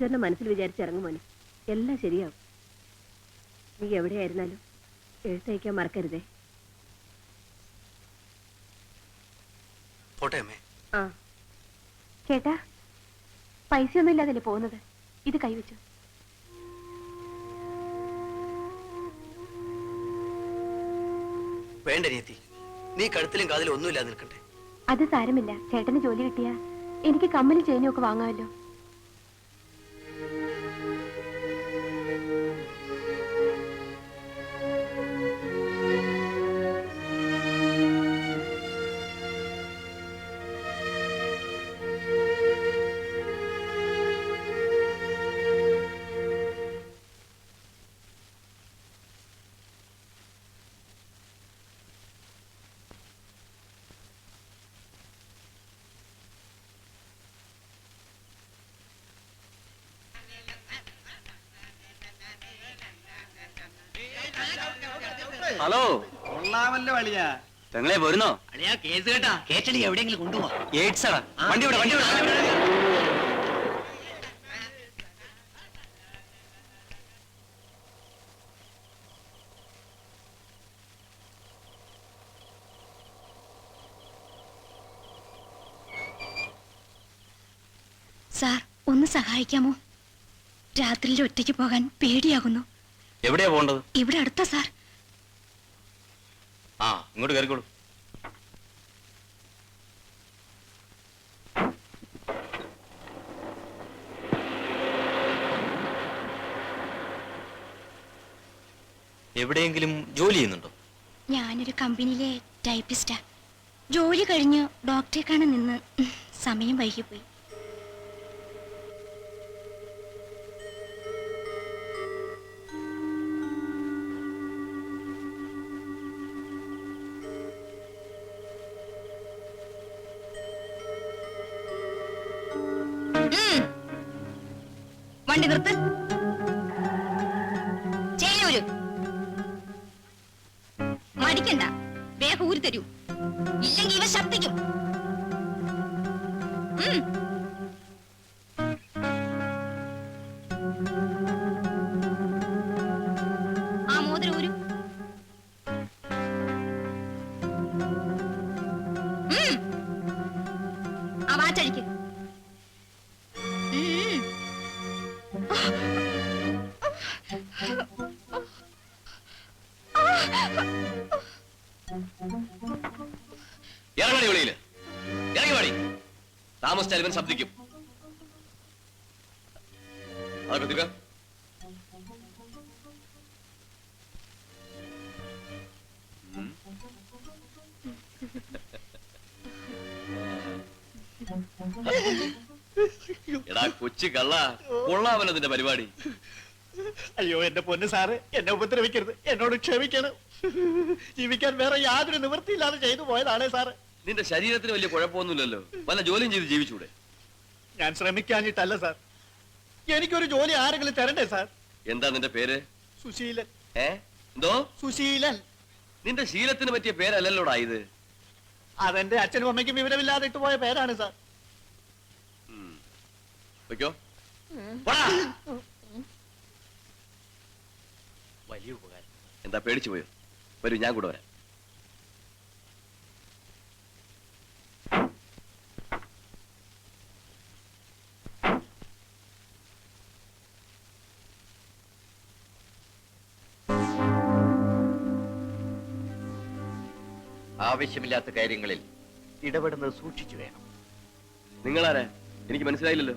തന്നെ മനസ്സിൽ വിചാരിച്ചിറങ്ങും മോനെ. എല്ലാം ശരിയാവും. നീ എവിടെയായിരുന്നാലും എഴുത്തയക്കാൻ മറക്കരുതേ. ആ ചേട്ടാ, പൈസയൊന്നും ഇല്ലാതല്ലേ പോകുന്നത്. ഇത് കൈവച്ചു. വേണ്ട രീതി, നീ കഴുത്തിലും കാതിലും ഒന്നുമില്ലാതെ നിൽക്കട്ടെ. അത് സാരമില്ല. ചേട്ടന് ജോലി കിട്ടിയാ എനിക്ക് കമ്മലും ചെയിനും ഒക്കെ വാങ്ങാമല്ലോ. ഹലോ, കൊള്ളാമല്ലോ അളിയാ. പെങ്ങളെ പോരുന്നോ? അളിയാ കേസ് കേട്ടാ, കേട്ടളി എവിടെയെങ്കിലും കൊണ്ടുപോവാ. എയ്ഡ്സാടാ. വണ്ടി വിട, വണ്ടി വിട. സാർ, ഒന്ന് സഹായിക്കാമോ? രാത്രിയിൽ ഒറ്റയ്ക്ക് പോകാൻ പേടിയാകുന്നു. എവിടെയാ പോണ്ടത്? ഇവിടെ അടുത്ത സാർ. ആ, ഇങ്ങോട്ട് കയറിക്കോളൂ. എവിടെയെങ്കിലും ജോലി ചെയ്യുന്നുണ്ടോ? ഞാനൊരു കമ്പനിയിലെ ടൈപ്പിസ്റ്റാ. ജോലി കഴിഞ്ഞ് ഡോക്ടറെ കാണാൻ നിന്ന് സമയം വൈകിപ്പോയി. വണ്ടി നിർത്ത്. ചെയ്യൂര് മടിക്കണ്ട, വേഗം ഊരി തരൂ, ഇല്ലെങ്കിൽ ഇവ ശബ്ദിക്കും. ആ മോതിരം ഊരു. ആ വാച്ചഴിക്ക്. ഇറങ്ങടി വെളിയില്, ഇറങ്ങി പാടി. താമസിച്ചാൽ ഇവൻ ശബ്ദിക്കും. അതൊക്കെ എടാ കൊച്ചു കള്ള, കൊള്ളാമല്ലോ നിന്റെ പരിപാടി. അയ്യോ എന്റെ പൊന്ന് സാറ്, എന്നെ ഉപദ്രവിക്കരുത്, എന്നോട് ക്ഷമിക്കണം. ജീവിക്കാൻ വേറെ യാതൊരു നിവൃത്തിയില്ലാതെ ചെയ്തു പോയതാണേ സാറ്. നിന്റെ ശരീരത്തിന് വലിയ കുഴപ്പമൊന്നുമില്ലല്ലോ, വല്ല ജോലിയും ചെയ്ത് ജീവിച്ചൂടെ? ഞാൻ ശ്രമിക്കാഞ്ഞിട്ടല്ല സാർ, എനിക്കൊരു ജോലി ആരെങ്കിലും തരണ്ടേ സാർ. എന്താ നിന്റെ പേര്? സുശീലൻ. എന്തോ? സുശീലൻ. നിന്റെ ശീലത്തിന് പറ്റിയ പേരല്ലല്ലോടാ ഇത്. അതെന്റെ അച്ഛനും അമ്മയ്ക്കും വിവരമില്ലാതെ ഇട്ടുപോയ പേരാണ് സാർ. വെക്കോ. വലിയ ഉപകാരം. എന്താ പേടിച്ചു പോയോ? വരൂ, ഞാൻ കൂടെ വരാം. ആവശ്യമില്ലാത്ത കാര്യങ്ങളിൽ ഇടപെടുന്നത് സൂക്ഷിച്ചു വേണം. നിങ്ങളാരാ? എനിക്ക് മനസ്സിലായില്ലല്ലോ.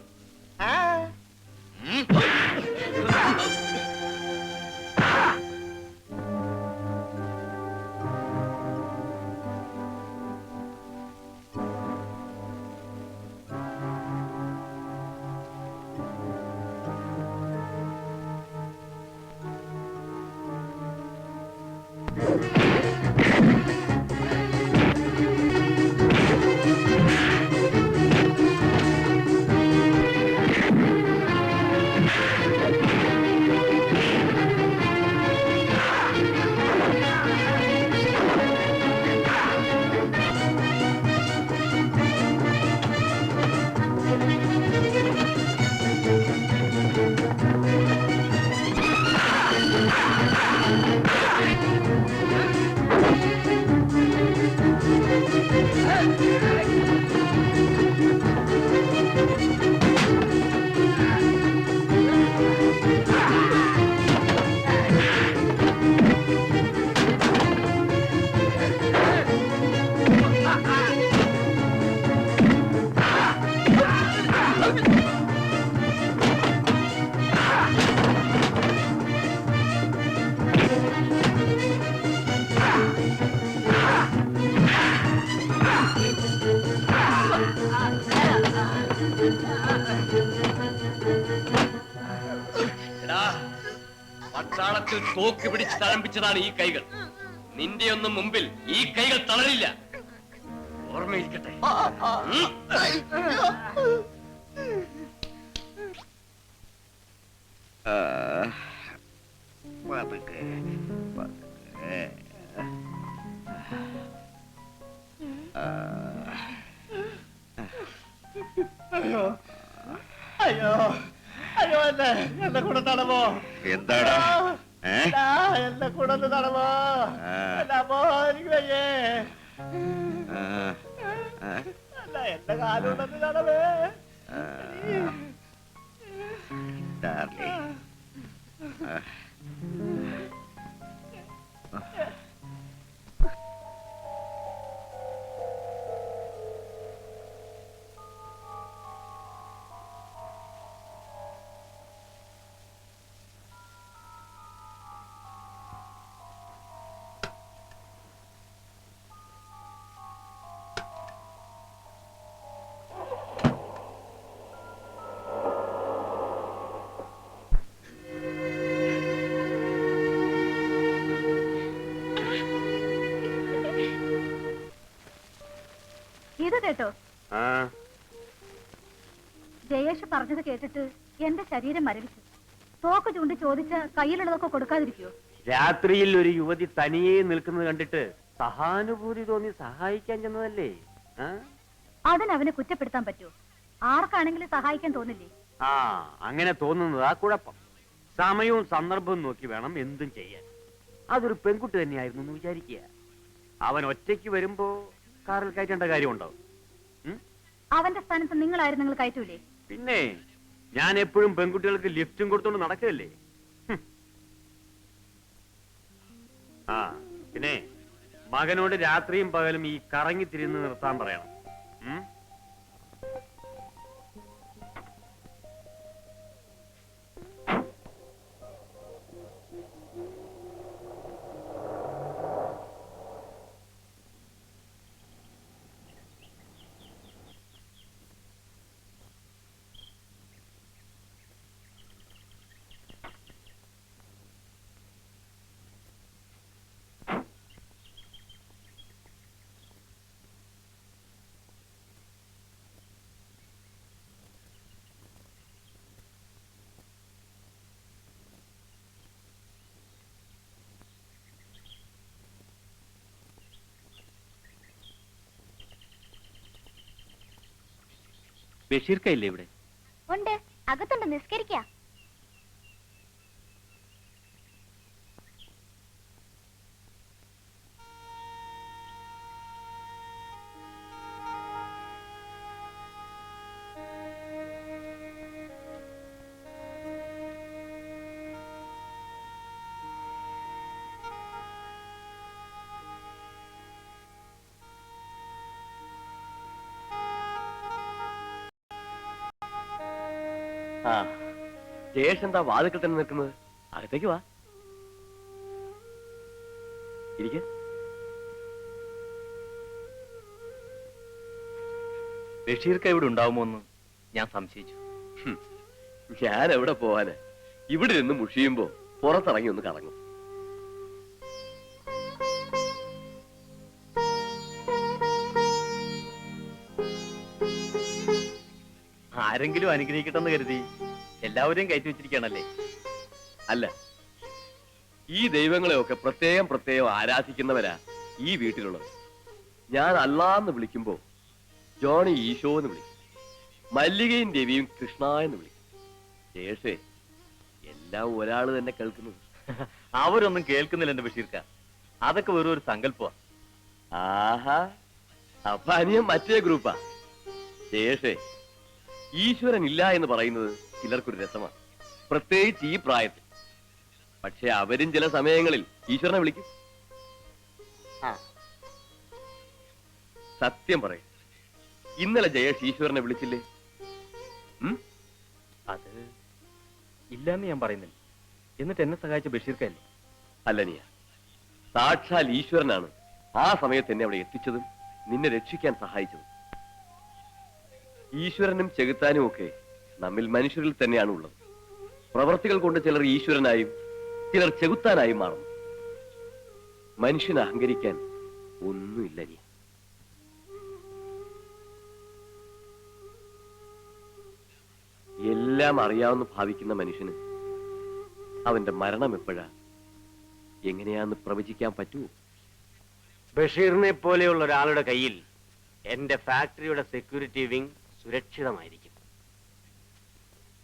യുദ്ധത്തിൽ തോക്ക് പിടിച്ച് തഴമ്പിച്ചതാണ് ഈ കൈകൾ. നിന്റെയൊന്നും മുമ്പിൽ ഈ കൈകൾ തളരില്ല. ഓർമ്മയിരിക്കട്ടെ. പതുക്കെ, പതുക്കെ. അയ്യോ അയ്യോ അയ്യോ എന്നെ കൂടെ തടവോ? എന്താടാ? എന്നെ കൂടെ ഒന്ന് തടവോ? അമ്മോ എനിക്ക് വയ്യേ. അല്ല എന്റെ കാലുണ്ടെന്ന് തടവേ. ഡാർലിംഗ്. ഇത് കേട്ടോ? ജയേഷ് പറഞ്ഞത് കേട്ടിട്ട് എന്റെ ശരീരം മരവിച്ചു. തോക്ക് ചൂണ്ടി ചോദിച്ച കയ്യിലുള്ളതൊക്കെ കൊടുക്കാതിരിക്കുവോ? രാത്രിയിൽ ഒരു യുവതി തനിയെ നിൽക്കുന്നത് കണ്ടിട്ട് സഹാനുഭൂതി തോന്നി സഹായിക്കാൻ ചെന്നതല്ലേ? അതിനവനെ കുറ്റപ്പെടുത്താൻ പറ്റുമോ? ആർക്കാണെങ്കിലും സഹായിക്കാൻ തോന്നില്ലേ? ആ, അങ്ങനെ തോന്നുന്നതാ കുഴപ്പം. സമയവും സന്ദർഭവും നോക്കി വേണം എന്തും ചെയ്യാൻ. അതൊരു പെൺകുട്ടി തന്നെയായിരുന്നു എന്ന് വിചാരിക്കുക. അവൻ ഒറ്റയ്ക്ക് വരുമ്പോ കാറിൽ കയറ്റേണ്ട കാര്യമുണ്ടോ? അവന്റെ സ്ഥാനത്ത് നിങ്ങളായിരുന്നു, നിങ്ങൾ കയറ്റൂലേ? പിന്നെ ഞാൻ എപ്പോഴും പെൺകുട്ടികൾക്ക് ലിഫ്റ്റും കൊടുത്തോണ്ട് നടക്കുകയല്ലേ. ആ, പിന്നെ മകനോട് രാത്രിയും പകലും ഈ കറങ്ങി തിരിഞ്ഞ് നിർത്താൻ പറയണം. ബഷീർക്കയില്ലേ ഇവിടെ? ഉണ്ട്, അകത്തുണ്ട്, നിസ്കരിക്ക. ആ, ജയേഷ് എന്താ വാതിക്കൽ തന്നെ നിൽക്കുന്നത്? അകത്തേക്ക് വാ, ഇരിക്ക. ബഷീർക്ക് ഇവിടെ ഉണ്ടാവുമോ എന്ന് ഞാൻ സംശയിച്ചു. ഞാൻ എവിടെ പോവാന്? ഇവിടെ നിന്ന് മുഷിയുമ്പോ പുറത്തിറങ്ങി ഒന്ന് കറങ്ങും. ആരെങ്കിലും അനുഗ്രഹിക്കട്ടെന്ന് കരുതി എല്ലാവരെയും കയറ്റി വെച്ചിരിക്കുകയാണല്ലേ? അല്ല, ഈ ദൈവങ്ങളെയൊക്കെ പ്രത്യേകം പ്രത്യേകം ആരാധിക്കുന്നവരാ ഈ വീട്ടിലുള്ളത്. ഞാൻ അല്ലാന്ന് വിളിക്കുമ്പോ ജോണി ഈശോ എന്ന് വിളിക്കും, മല്ലികയും രവിയും കൃഷ്ണ എന്ന് വിളിക്കും. ശേഷേ എല്ലാം ഒരാള് തന്നെ കേൾക്കുന്നത്. അവരൊന്നും കേൾക്കുന്നില്ല എന്റെ ബഷീർക്ക. അതൊക്കെ വെറും ഒരു സങ്കല്പമാ. ആഹാ, അപ്പൊ അനിയൻ മറ്റേ ഗ്രൂപ്പാ. ശേഷേ ഈശ്വരൻ ഇല്ല എന്ന് പറയുന്നത് ചിലർക്കൊരു രസമാണ്, പ്രത്യേകിച്ച് ഈ പ്രായത്തിൽ. പക്ഷെ അവരും ചില സമയങ്ങളിൽ ഈശ്വരനെ വിളിക്കും. സത്യം പറയും, ഇന്നലെ ജയേഷ് ഈശ്വരനെ വിളിച്ചില്ലേ? അത് ഇല്ലാന്ന് ഞാൻ പറയുന്നില്ല. എന്നിട്ട് എന്നെ സഹായിച്ച ബഷീർക്കല്ലേ? അല്ല നീയ, സാക്ഷാൽ ഈശ്വരനാണ് ആ സമയത്ത് എന്നെ അവിടെ എത്തിച്ചതും നിന്നെ രക്ഷിക്കാൻ സഹായിച്ചതും. ഈശ്വരനും ചെകുത്താനും ഒക്കെ നമ്മിൽ മനുഷ്യരിൽ തന്നെയാണ് ഉള്ളത്. പ്രവർത്തികൾ കൊണ്ട് ചിലർ ഈശ്വരനായും ചിലർ ചെകുത്താനായി മാറുന്നു. മനുഷ്യന് അഹങ്കരിക്കാൻ ഒന്നുമില്ല നീ. എല്ലാം അറിയാമെന്ന് ഭാവിക്കുന്ന മനുഷ്യന് അവന്റെ മരണം എപ്പോഴാ എങ്ങനെയാന്ന് പ്രവചിക്കാൻ പറ്റുമോ? ബഷീറിനെ പോലെയുള്ള ഒരാളുടെ കയ്യിൽ എന്റെ ഫാക്ടറിയുടെ സെക്യൂരിറ്റി വിങ് സുരക്ഷിതമായിരിക്കും.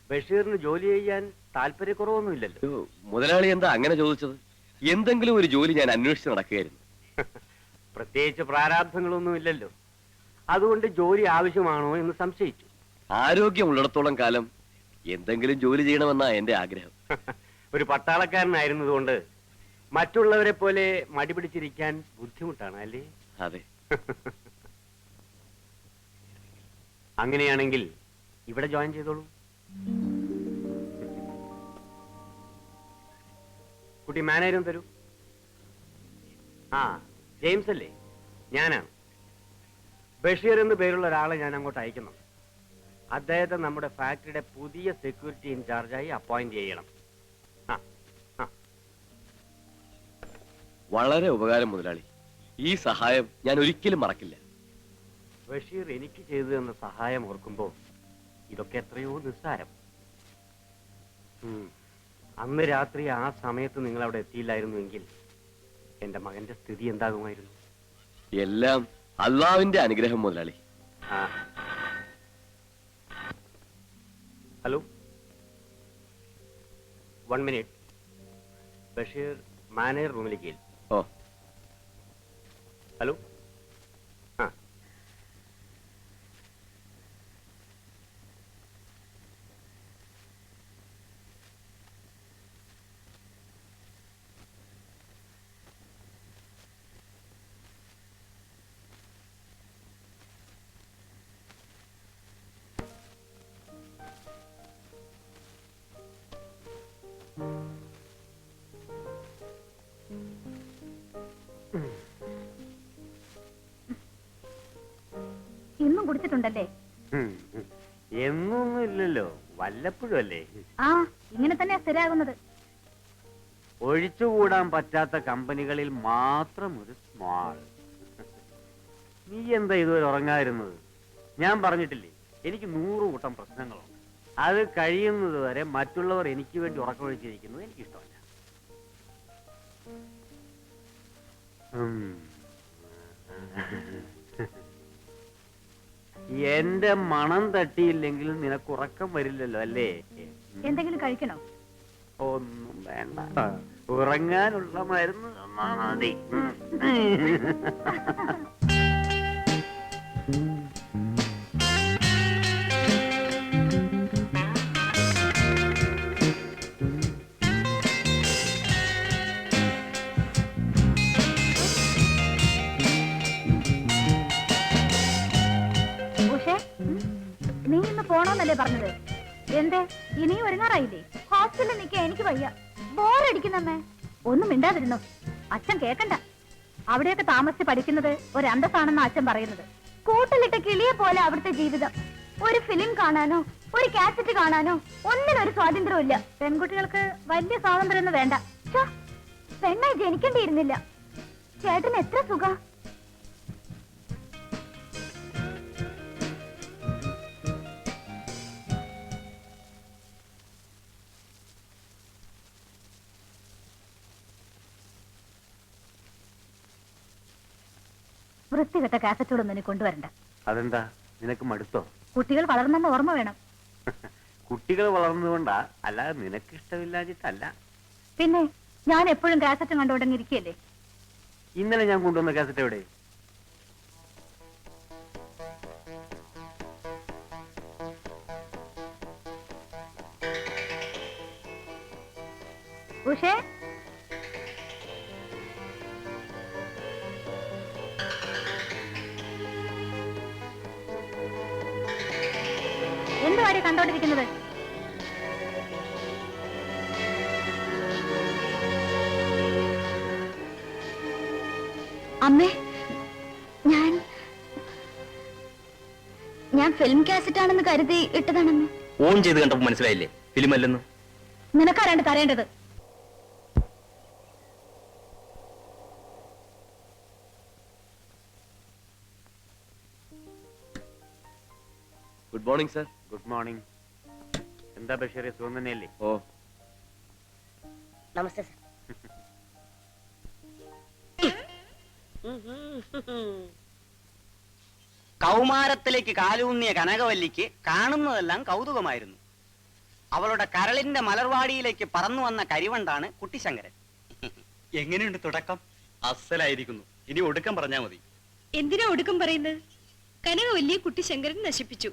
ബഷീറിന് ജോലി ചെയ്യാൻ താല്പര്യക്കുറവൊന്നുമില്ലല്ലോ. അയ്യോ, മുതലാളി എന്താ അങ്ങനെ ചോദിച്ചത്? എന്തെങ്കിലും ഒരു ജോലി ഞാൻ അന്വേഷിച്ച് നടക്കുകയായിരുന്നു. പ്രത്യേകിച്ച് പ്രാരാബ്ധങ്ങളൊന്നുമില്ലല്ലോ. അതുകൊണ്ട് ജോലി ആവശ്യമാണോ എന്ന് സംശയിച്ചു. ആരോഗ്യം ഉള്ളിടത്തോളം കാലം എന്തെങ്കിലും ജോലി ചെയ്യണമെന്നാ എന്റെ ആഗ്രഹം. ഒരു പട്ടാളക്കാരനായിരുന്നതുകൊണ്ട് മറ്റുള്ളവരെ പോലെ മടി പിടിച്ചിരിക്കാൻ ബുദ്ധിമുട്ടാണ് അല്ലേ? അതെ. അങ്ങനെയാണെങ്കിൽ ഇവിടെ ജോയിൻ ചെയ്തോളൂ. കുട്ടി മാനേജരും തരൂ. ആ, ജെയിംസ് അല്ലേ? ഞാനാണ്. ബഷീർ എന്ന് പേരുള്ള ഒരാളെ ഞാൻ അങ്ങോട്ട് അയക്കുന്നു. അദ്ദേഹത്തെ നമ്മുടെ ഫാക്ടറിയുടെ പുതിയ സെക്യൂരിറ്റി ഇൻചാർജായി അപ്പോയിന്റ് ചെയ്യണം. വളരെ ഉപകാരം മുതലാളി. ഈ സഹായം ഞാൻ ഒരിക്കലും മറക്കില്ല. ബഷീർ എനിക്ക് ചെയ്തു തന്ന സഹായം ഓർക്കുമ്പോൾ ഇതൊക്കെ എത്രയോ നിസ്സാരം. അന്ന് രാത്രി ആ സമയത്ത് നിങ്ങൾ അവിടെ എത്തിയില്ലായിരുന്നുവെങ്കിൽ എന്റെ മകന്റെ സ്ഥിതി എന്താകുമായിരുന്നു? എല്ലാം അള്ളാവിന്റെ അനുഗ്രഹം മുതലാളി. Hello, 1 minute. ബഷീർ മാനേജർ റൂമിലേക്ക്. ഓ, ഹലോ. ഇന്നും കുടിച്ചിട്ടുണ്ടല്ലേ? എന്നൊന്നും ഇല്ലല്ലോ, വല്ലപ്പോഴും അല്ലേ. ആ, ഇങ്ങനെ തന്നെ സ്ഥിരാകുന്നത്. ഒഴിച്ചുകൂടാൻ പറ്റാത്ത കമ്പനികളിൽ മാത്രം ഒരു സ്മാൾ. നീ എന്താ ഇതുവരെ ഉറങ്ങാതിരുന്നത്? ഞാൻ പറഞ്ഞിട്ടില്ലേ, എനിക്ക് 100 കൂട്ടം പ്രശ്നങ്ങളുണ്ട്. അത് കഴിയുന്നത് വരെ മറ്റുള്ളവർ എനിക്ക് വേണ്ടി ഉറക്കമൊഴിച്ചിരിക്കുന്നത് എനിക്കിഷ്ടമല്ല. എന്റെ മണം തട്ടിയില്ലെങ്കിൽ നിനക്ക് ഉറക്കം വരില്ലല്ലോ അല്ലേ? എന്തെങ്കിലും കഴിക്കണോ? ഒന്നും വേണ്ട, ഉറങ്ങാനുള്ള മരുന്ന് തന്നാ മതി. നീ ഇന്ന് പോണോന്നല്ലേ പറഞ്ഞത്? എന്തേ, ഇനിയും ഒരുങ്ങാറായില്ലേ? ഹോസ്റ്റലിൽ നിൽക്കാൻ എനിക്ക് വയ്യ, ബോറടിക്കുന്നമ്മേ. ഒന്നും മിണ്ടാതിരുന്നോ, അച്ഛൻ കേക്കണ്ട. അവിടെയൊക്കെ താമസിച്ച് പഠിക്കുന്നത് ഒരു അന്തസ്സാണെന്ന് അച്ഛൻ പറയുന്നത്. കൂട്ടിലിട്ട കിളിയെ പോലെ അവിടുത്തെ ജീവിതം. ഒരു ഫിലിം കാണാനോ ഒരു കാസറ്റ് കാണാനോ ഒന്നിനൊരു സ്വാതന്ത്ര്യവും ഇല്ല. പെൺകുട്ടികൾക്ക് വലിയ സ്വാതന്ത്ര്യം ഒന്നും വേണ്ട. പെണ്ണായി ജനിക്കേണ്ടിയിരുന്നില്ല. ചേട്ടന് എത്ര സുഖം. വൃത്തികെട്ട കാസറ്റുകളൊന്നും ഇനി കൊണ്ടുവരണ്ട. അതെന്താ, നിനക്ക് മടുത്തോ? കുട്ടികൾ വളർന്നെന്ന് ഓർമ്മ വേണം. കുട്ടികൾ വളർന്നുകൊണ്ടാ, അല്ലാതെ നിനക്ക് ഇഷ്ടമില്ലാഞ്ഞിട്ടല്ല. പിന്നെ ഞാൻ എപ്പോഴും കാസറ്റ് കണ്ടുകൊണ്ടിരിക്കുകയല്ലേ? ഇന്നലെ ഞാൻ കൊണ്ടുവന്ന കാസറ്റ് എവിടെ? ഉഷേ, എന്തുവാടി കണ്ടോണ്ടിരിക്കുന്നത്? അമ്മേ, ഞാൻ ഫിലിം കാസറ്റ് ആണെന്ന് കരുതി ഇട്ടതാണമ്മേ. ഓൺ ചെയ്ത് കണ്ടപ്പോ മനസ്സിലായില്ലേ ഫിലിം അല്ലെന്ന്? നിനക്കാരാണ്ട് തരേണ്ടത്? Good morning sir. Good morning. എന്താ ബഷീറെ, സുഖം തന്നെയല്ലേ? ഓ, നമസ്തേ സർ. കൗമാരത്തിലേക്ക് കാലൂന്നിയ കനകവല്ലിക്ക് കാണുന്നതെല്ലാം കൗതുകമായിരുന്നു. അവളുടെ കരളിന്റെ മലർവാടിയിലേക്ക് പറന്നു വന്ന കരിവണ്ടാണ് കുട്ടിശങ്കരൻ. എങ്ങനെയുണ്ട് തുടക്കം? അസലായിരിക്കുന്നു. ഇനി ഒടുക്കം പറഞ്ഞാ മതി. എന്തിനാ ഒടുക്കം പറയുന്നത്? കനകവല്ലിയെ കുട്ടി ശങ്കരൻ നശിപ്പിച്ചു.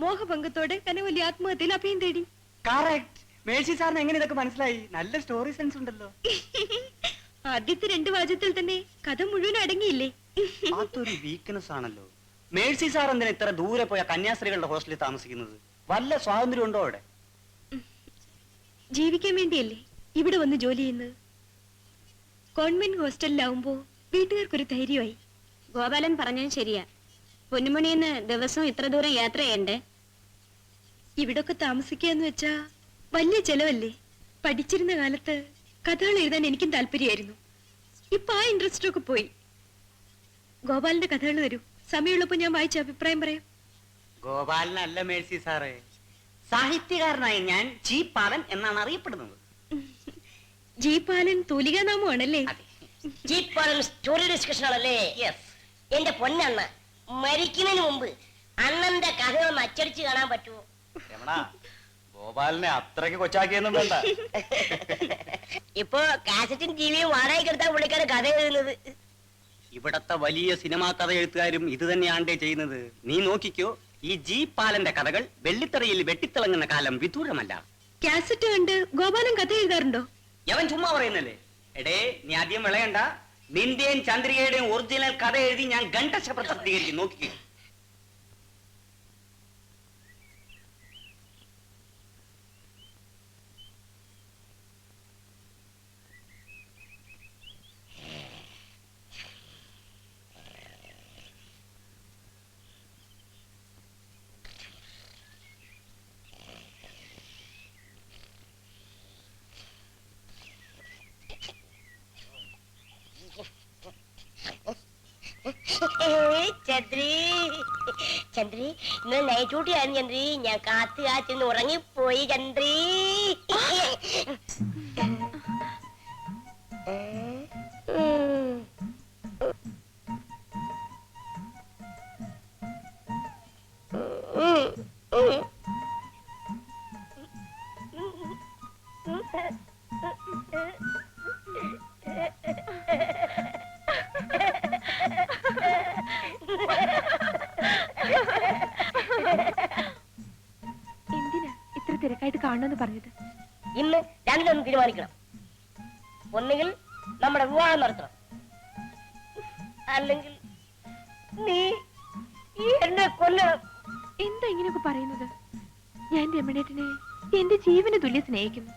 മോഹഭംഗത്തോടെ കനകവല്ലി ആത്മഹത്യയിൽ അഭയം തേടി. കറക്റ്റ്. മേഴ്സി സാറിന് എങ്ങനെ ഇതൊക്കെ മനസ്സിലായി? നല്ല സ്റ്റോറി സെൻസ് ഉണ്ടല്ലോ. ആദ്യത്തെ 2 വാചകത്തിൽ തന്നെ കഥ മുഴുവൻ അടങ്ങിയില്ലേ? അതൊരു വീക്ക്നെസ് ആണല്ലോ. മേഴ്സി സാർ എന്തിനാ ഇത്ര ദൂരെ പോയ കന്യാസ്ത്രീകളുടെ ഹോസ്റ്റലിൽ താമസിക്കുന്നത്? വല്ല സ്വാതന്ത്ര്യം ഉണ്ടോ അവിടെ? ജീവിക്കാൻ വേണ്ടിയല്ലേ ഇവിടെ വന്ന് ജോലി ചെയ്യുന്നത്. കോൺവെന്റ് ഹോസ്റ്റലിലാവുമ്പോ വീട്ടുകാർക്കൊരു ധൈര്യമായി. ഗോപാലൻ പറഞ്ഞത് ശരിയാ. പൊന്നുമണിന്ന് ദിവസം ഇത്ര ദൂരം യാത്ര ചെയ്യണ്ടേ? ഇവിടൊക്കെ താമസിക്കാന്ന് വെച്ചാ വലിയ ചെലവല്ലേ. പഠിച്ചിരുന്ന കാലത്ത് കഥകൾ എഴുതാൻ എനിക്കും താല്പര്യമായിരുന്നു. ഇപ്പൊ ആ ഇൻട്രസ്റ്റ് ഒക്കെ പോയി. ഗോപാലിന്റെ കഥകൾ തരൂ, സമയമുള്ളപ്പോ ഞാൻ വായിച്ച അഭിപ്രായം പറയാം. ഗോപാലനല്ല മേഴ്സി സാറേ, സാഹിത്യകാരനായ ഞാൻ ജി പാലൻ എന്നാണ് അറിയപ്പെടുന്നത്. ജി പാലൻ തൂലികാനാമമാണല്ലേ? ജീപ്പ് സ്റ്റോറി ഡിസ്കഷൻ ആണല്ലേ? എന്റെ പൊന്നണ്ണ, മരിക്കുന്നതിന് മുമ്പ് അണ്ണന്റെ കഥയൊന്ന് അച്ചടിച്ച് കാണാൻ പറ്റുമോ? രമണ, ഗോപാലിനെ അത്രയ്ക്ക് കൊച്ചാക്കിയൊന്നും വേണ്ട. ഇപ്പൊ കാസറ്റും ടിവിയും വാടകയ്ക്ക് എടുത്താൽ പുള്ളിക്കാരൻ കഥ എഴുതുന്നത്. ഇവിടത്തെ വലിയ സിനിമാ കഥ എഴുത്തുകാരും ഇത് തന്നെയാണ്ടേ ചെയ്യുന്നത്. നീ നോക്കിക്കോ, ഈ ജി പാലന്റെ കഥകൾ വെള്ളിത്തറയിൽ വെട്ടിത്തിളങ്ങുന്ന കാലം വിദൂരമല്ല. കാസറ്റ് കണ്ട് ഗോപാലൻ കഥ എഴുതാറുണ്ടോ? യവൻ ചുമ്മാ പറയുന്നല്ലേ. എടേ, നീ ആദ്യം വിളയണ്ട. നിന്റെയും ചന്ദ്രികയുടെയും ഒറിജിനൽ കഥ എഴുതി ഞാൻ ഘണ്ടശബ്ദം പ്രസിദ്ധീകരിക്കും. നോക്കിക്കോ. ചന്ദ്രി, ചന്ദ്രി, ഇന്ന് നൈറ്റ് ഡ്യൂട്ടി ആയിരുന്നു ചന്ദ്രി. ഞാൻ കാത്തു കാത്തിന്ന് ഉറങ്ങിപ്പോയി ചന്ദ്രി. എന്തിനാ ഇത്ര തിരക്കായിട്ട് കാണണമെന്ന് പറഞ്ഞത്? ഇന്ന് രണ്ടിലൊന്ന് തീരുമാനിക്കണം. ഒന്നുകിൽ നമ്മുടെ വിവാഹം നടത്തണം, അല്ലെങ്കിൽ നീ എന്നെ കൊല്ലണം. എന്താ ഇങ്ങനെയൊക്കെ പറയുന്നത്? ഞാൻ രമണേട്ടനെ എന്റെ ജീവന് തുല്യ സ്നേഹിക്കുന്നു.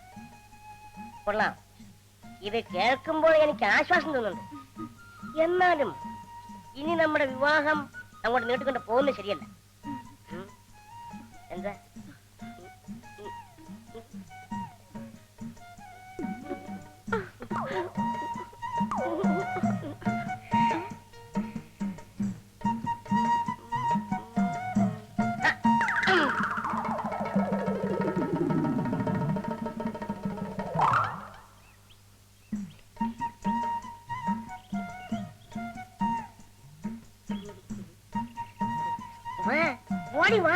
കൊള്ളാം. ഇത് കേൾക്കുമ്പോൾ എനിക്ക് ആശ്വാസം തോന്നുന്നുണ്ട്. എന്നാലും ഇനി നമ്മുടെ വിവാഹം അങ്ങോട്ട് നീട്ടിക്കൊണ്ട് പോകുന്നത് ശരിയല്ല. എന്താ? ഓടി വാ.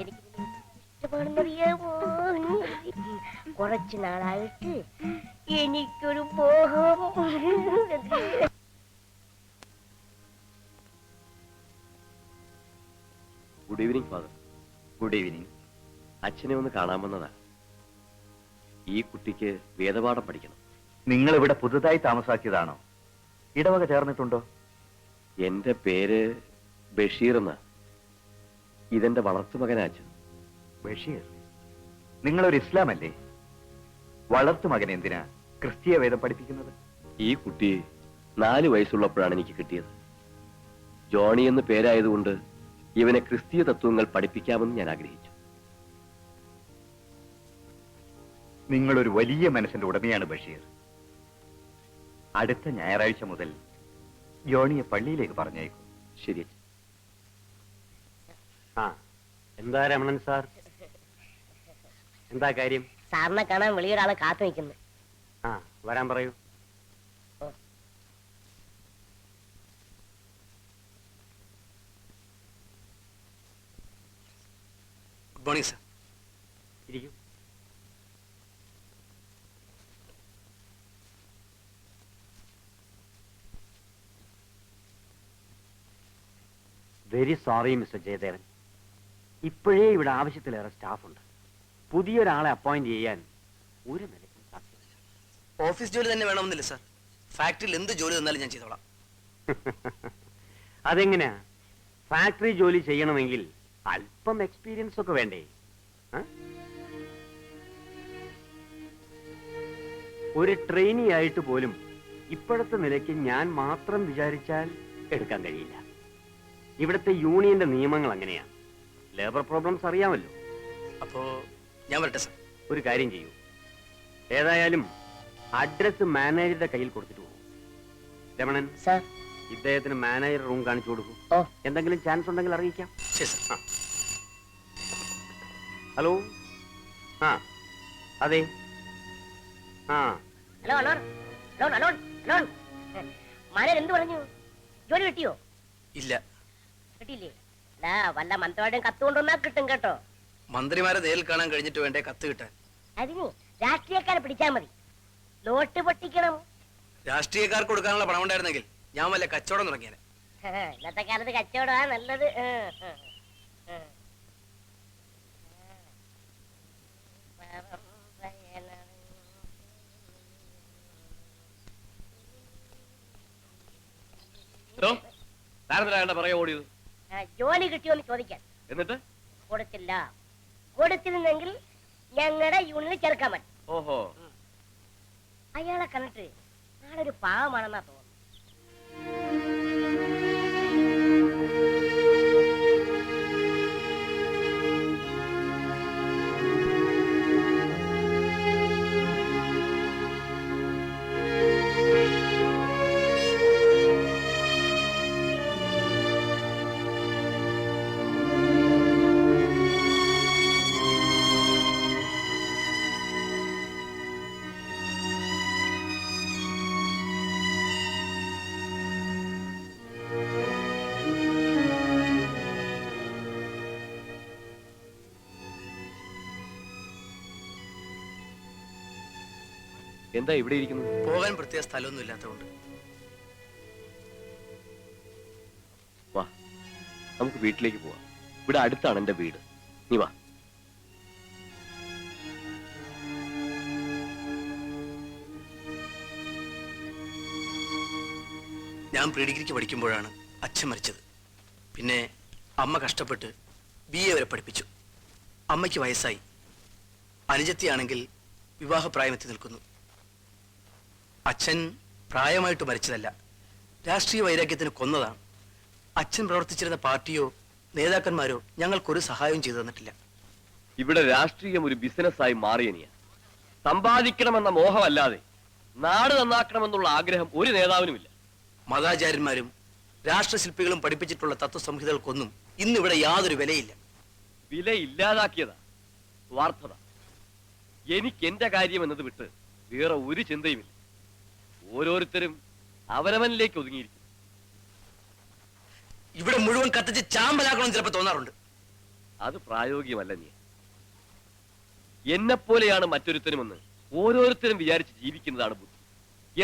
എനിക്ക് ഇഷ്ടപ്പെടുന്നറിയാമോ? കുറച്ചു നാളായിട്ട് എനിക്കൊരു മോഹം. Good evening father. Good evening. അച്ഛനെ ഒന്ന് കാണാമെന്നതാ. ഈ കുട്ടിക്ക് വേദപാഠം പഠിക്കണം. നിങ്ങൾ ഇവിടെ പുതുതായി താമസാക്കിയതാണോ? ഇടവക ചേർന്നിട്ടുണ്ടോ? എന്റെ പേര് ബഷീർ എന്നാ. ഇതെന്റെ വളർത്തുമകനാ അച്ഛൻ. ബഷീർ, നിങ്ങളൊരു ഇസ്ലാം അല്ലേ? വളർത്തുമകൻ എന്തിനാ ക്രിസ്തീയ വേദം പഠിപ്പിക്കുന്നത്? ഈ കുട്ടി 4 വയസ്സുള്ളപ്പോഴാണ് എനിക്ക് കിട്ടിയത്. ജോണി എന്ന് പേരായതുകൊണ്ട് ഇവനെ ക്രിസ്തീയ തത്വങ്ങൾ പഠിപ്പിക്കാമെന്ന് ഞാൻ ആഗ്രഹിച്ചു. നിങ്ങളൊരു വലിയ മനസ്സിന്റെ ഉടമയാണ് ബഷീർ. അടുത്ത ഞായറാഴ്ച മുതൽ ജോണിയെ പള്ളിയിലേക്ക് പറഞ്ഞേക്കും. ശരി. ആ, എന്താ രമണൻ സാർ, എന്താ കാര്യം? സാറിനെ കാണാൻ വെളിയൊരാളെ കാത്തു നിൽക്കുന്നു. ആ, വരാൻ പറയൂ. Good morning sir. ഇരിക്കൂ. വെരി സോറി മിസ്റ്റർ ജയദേവൻ, ഇപ്പോഴേ ഇവിടെ ആവശ്യത്തിലേറെ സ്റ്റാഫുണ്ട്. പുതിയൊരാളെ അപ്പോയിന്റ് ചെയ്യാൻ ഒരു നിലയ്ക്കും സാധ്യമല്ല. ഓഫീസ് ജോലി തന്നെ വേണമെന്നില്ല സർ. ഫാക്ടറിയിൽ എന്ത് ജോലി തന്നാലും ഞാൻ ചെയ്തോളാം. അതെങ്ങനെയാ? ഫാക്ടറി ജോലി ചെയ്യണമെങ്കിൽ അല്പം എക്സ്പീരിയൻസ് ഒക്കെ വേണ്ടേ? ഒരു ട്രെയിനി ആയിട്ട് പോലും ഇപ്പോഴത്തെ നിലയ്ക്ക് ഞാൻ മാത്രം വിചാരിച്ചാൽ എടുക്കാൻ കഴിയില്ല. ഇവിടുത്തെ യൂണിയന്റെ നിയമങ്ങൾ അങ്ങനെയാണ്. ലേബർ പ്രോബ്ലംസ് അറിയാമല്ലോ. അപ്പോ ഞാൻ വരട്ടെ സർ. ഒരു കാര്യം ചെയ്യൂ, ഏതായാലും അഡ്രസ് മാനേജറുടെ കയ്യിൽ കൊടുത്തിട്ട് പോകും. രമണൻ സർ, ഇദ്ദേഹത്തിന് മാനേജർ റൂം കാണിച്ചു കൊടുക്കും. ഓ. എന്തെങ്കിലും ചാൻസ് ഉണ്ടെങ്കിൽ അറിയിക്കാം. ശരി സർ. ഹലോ. ആ, അതെ. ആ, hello alone, alone, alone, alone. Manager എന്ത് പറഞ്ഞു? ജോലി കിട്ടിയോ? ഇല്ല. കിട്ടിയില്ലേ? വല്ല മന്ത്രവാടും കത്ത് കൊണ്ടുവന്നാ കിട്ടും കേട്ടോ. മന്ത്രിമാരെ നേരിൽ കാണാൻ കഴിഞ്ഞിട്ട് വേണ്ടേ കത്ത് കിട്ടാൻ? അതിന് രാഷ്ട്രീയക്കാരെ പിടിച്ചാൽ മതി. നോട്ട് പൊട്ടിക്കണം. രാഷ്ട്രീയക്കാർക്ക് കൊടുക്കാനുള്ള പണം ഉണ്ടായിരുന്നെങ്കിൽ ഞാൻ വല്ല കച്ചവടം തുടങ്ങിയാൽ. ഇന്നത്തെ കാലത്ത് കച്ചവടമാ നല്ലത്. പറയാ ഓടിയത്? ജോലി കിട്ടിയോന്ന് ചോദിക്കാൻ. എന്നിട്ട് കൊടുത്തില്ല. കൊടുത്തിരുന്നെങ്കിൽ ഞങ്ങളുടെ യൂണിയനിൽ ചേർക്കാൻ പറ്റും. ഓഹോ, അയാളെ കണ്ടിട്ട് ആളൊരു പാവമാണെന്നാ തോന്നുന്നു. എന്താ ഇവിടെ ഇരിക്കുന്നത്? പോകാൻ പ്രത്യേക സ്ഥലമൊന്നും ഇല്ലാത്തതുകൊണ്ട്. വാ, നമുക്ക് വീട്ടിലേക്ക് പോവാം. ഇവിടെ അടുത്താണ് എന്റെ വീട്. നീ വാ. ഞാൻ പ്രീ ഡിഗ്രിക്ക് പഠിക്കുമ്പോഴാണ് അച്ഛൻ മരിച്ചത്. പിന്നെ അമ്മ കഷ്ടപ്പെട്ട് BA വരെ പഠിപ്പിച്ചു. അമ്മയ്ക്ക് വയസ്സായി. അനുജത്തിയാണെങ്കിൽ വിവാഹപ്രായമെത്തി നിൽക്കുന്നു. അച്ഛൻ പ്രായമായിട്ട് മരിച്ചതല്ല, രാഷ്ട്രീയ വൈരാഗ്യത്തിന് കൊന്നതാണ്. അച്ഛൻ പ്രവർത്തിച്ചിരുന്ന പാർട്ടിയോ നേതാക്കന്മാരോ ഞങ്ങൾക്കൊരു സഹായവും ചെയ്തു തന്നിട്ടില്ല. ഇവിടെ രാഷ്ട്രീയം ഒരു ബിസിനസ്സായി മാറിയനിയ. സമ്പാദിക്കണമെന്ന മോഹമല്ലാതെ നാട് നന്നാക്കണമെന്നുള്ള ആഗ്രഹം ഒരു നേതാവിനുമില്ല. മതാചാര്യന്മാരും രാഷ്ട്രശില്പികളും പഠിപ്പിച്ചിട്ടുള്ള തത്വസംഹിതകൾക്കൊന്നും ഇന്നിവിടെ യാതൊരു വിലയില്ല. വില ഇല്ലാതാക്കിയതാ സ്വാർത്ഥത. എനിക്ക് എന്റെ കാര്യം എന്നത് വിട്ട് വേറെ ഒരു ചിന്തയുമില്ല. ഓരോരുത്തരും അവനവനിലേക്ക് ഒതുങ്ങിയിരിക്കും. ഇവിടെ മുഴുവൻ കത്തിച്ച് ചാമ്പലാക്കണമെന്ന് ചിലപ്പോൾ തോന്നാറുണ്ട്. അത് പ്രായോഗികമല്ല. നീ എന്നെപ്പോലെയാണ് മറ്റൊരുത്തനുമെന്ന് ഓരോരുത്തരും വിചാരിച്ച് ജീവിക്കുന്നതാണ് ബുദ്ധി.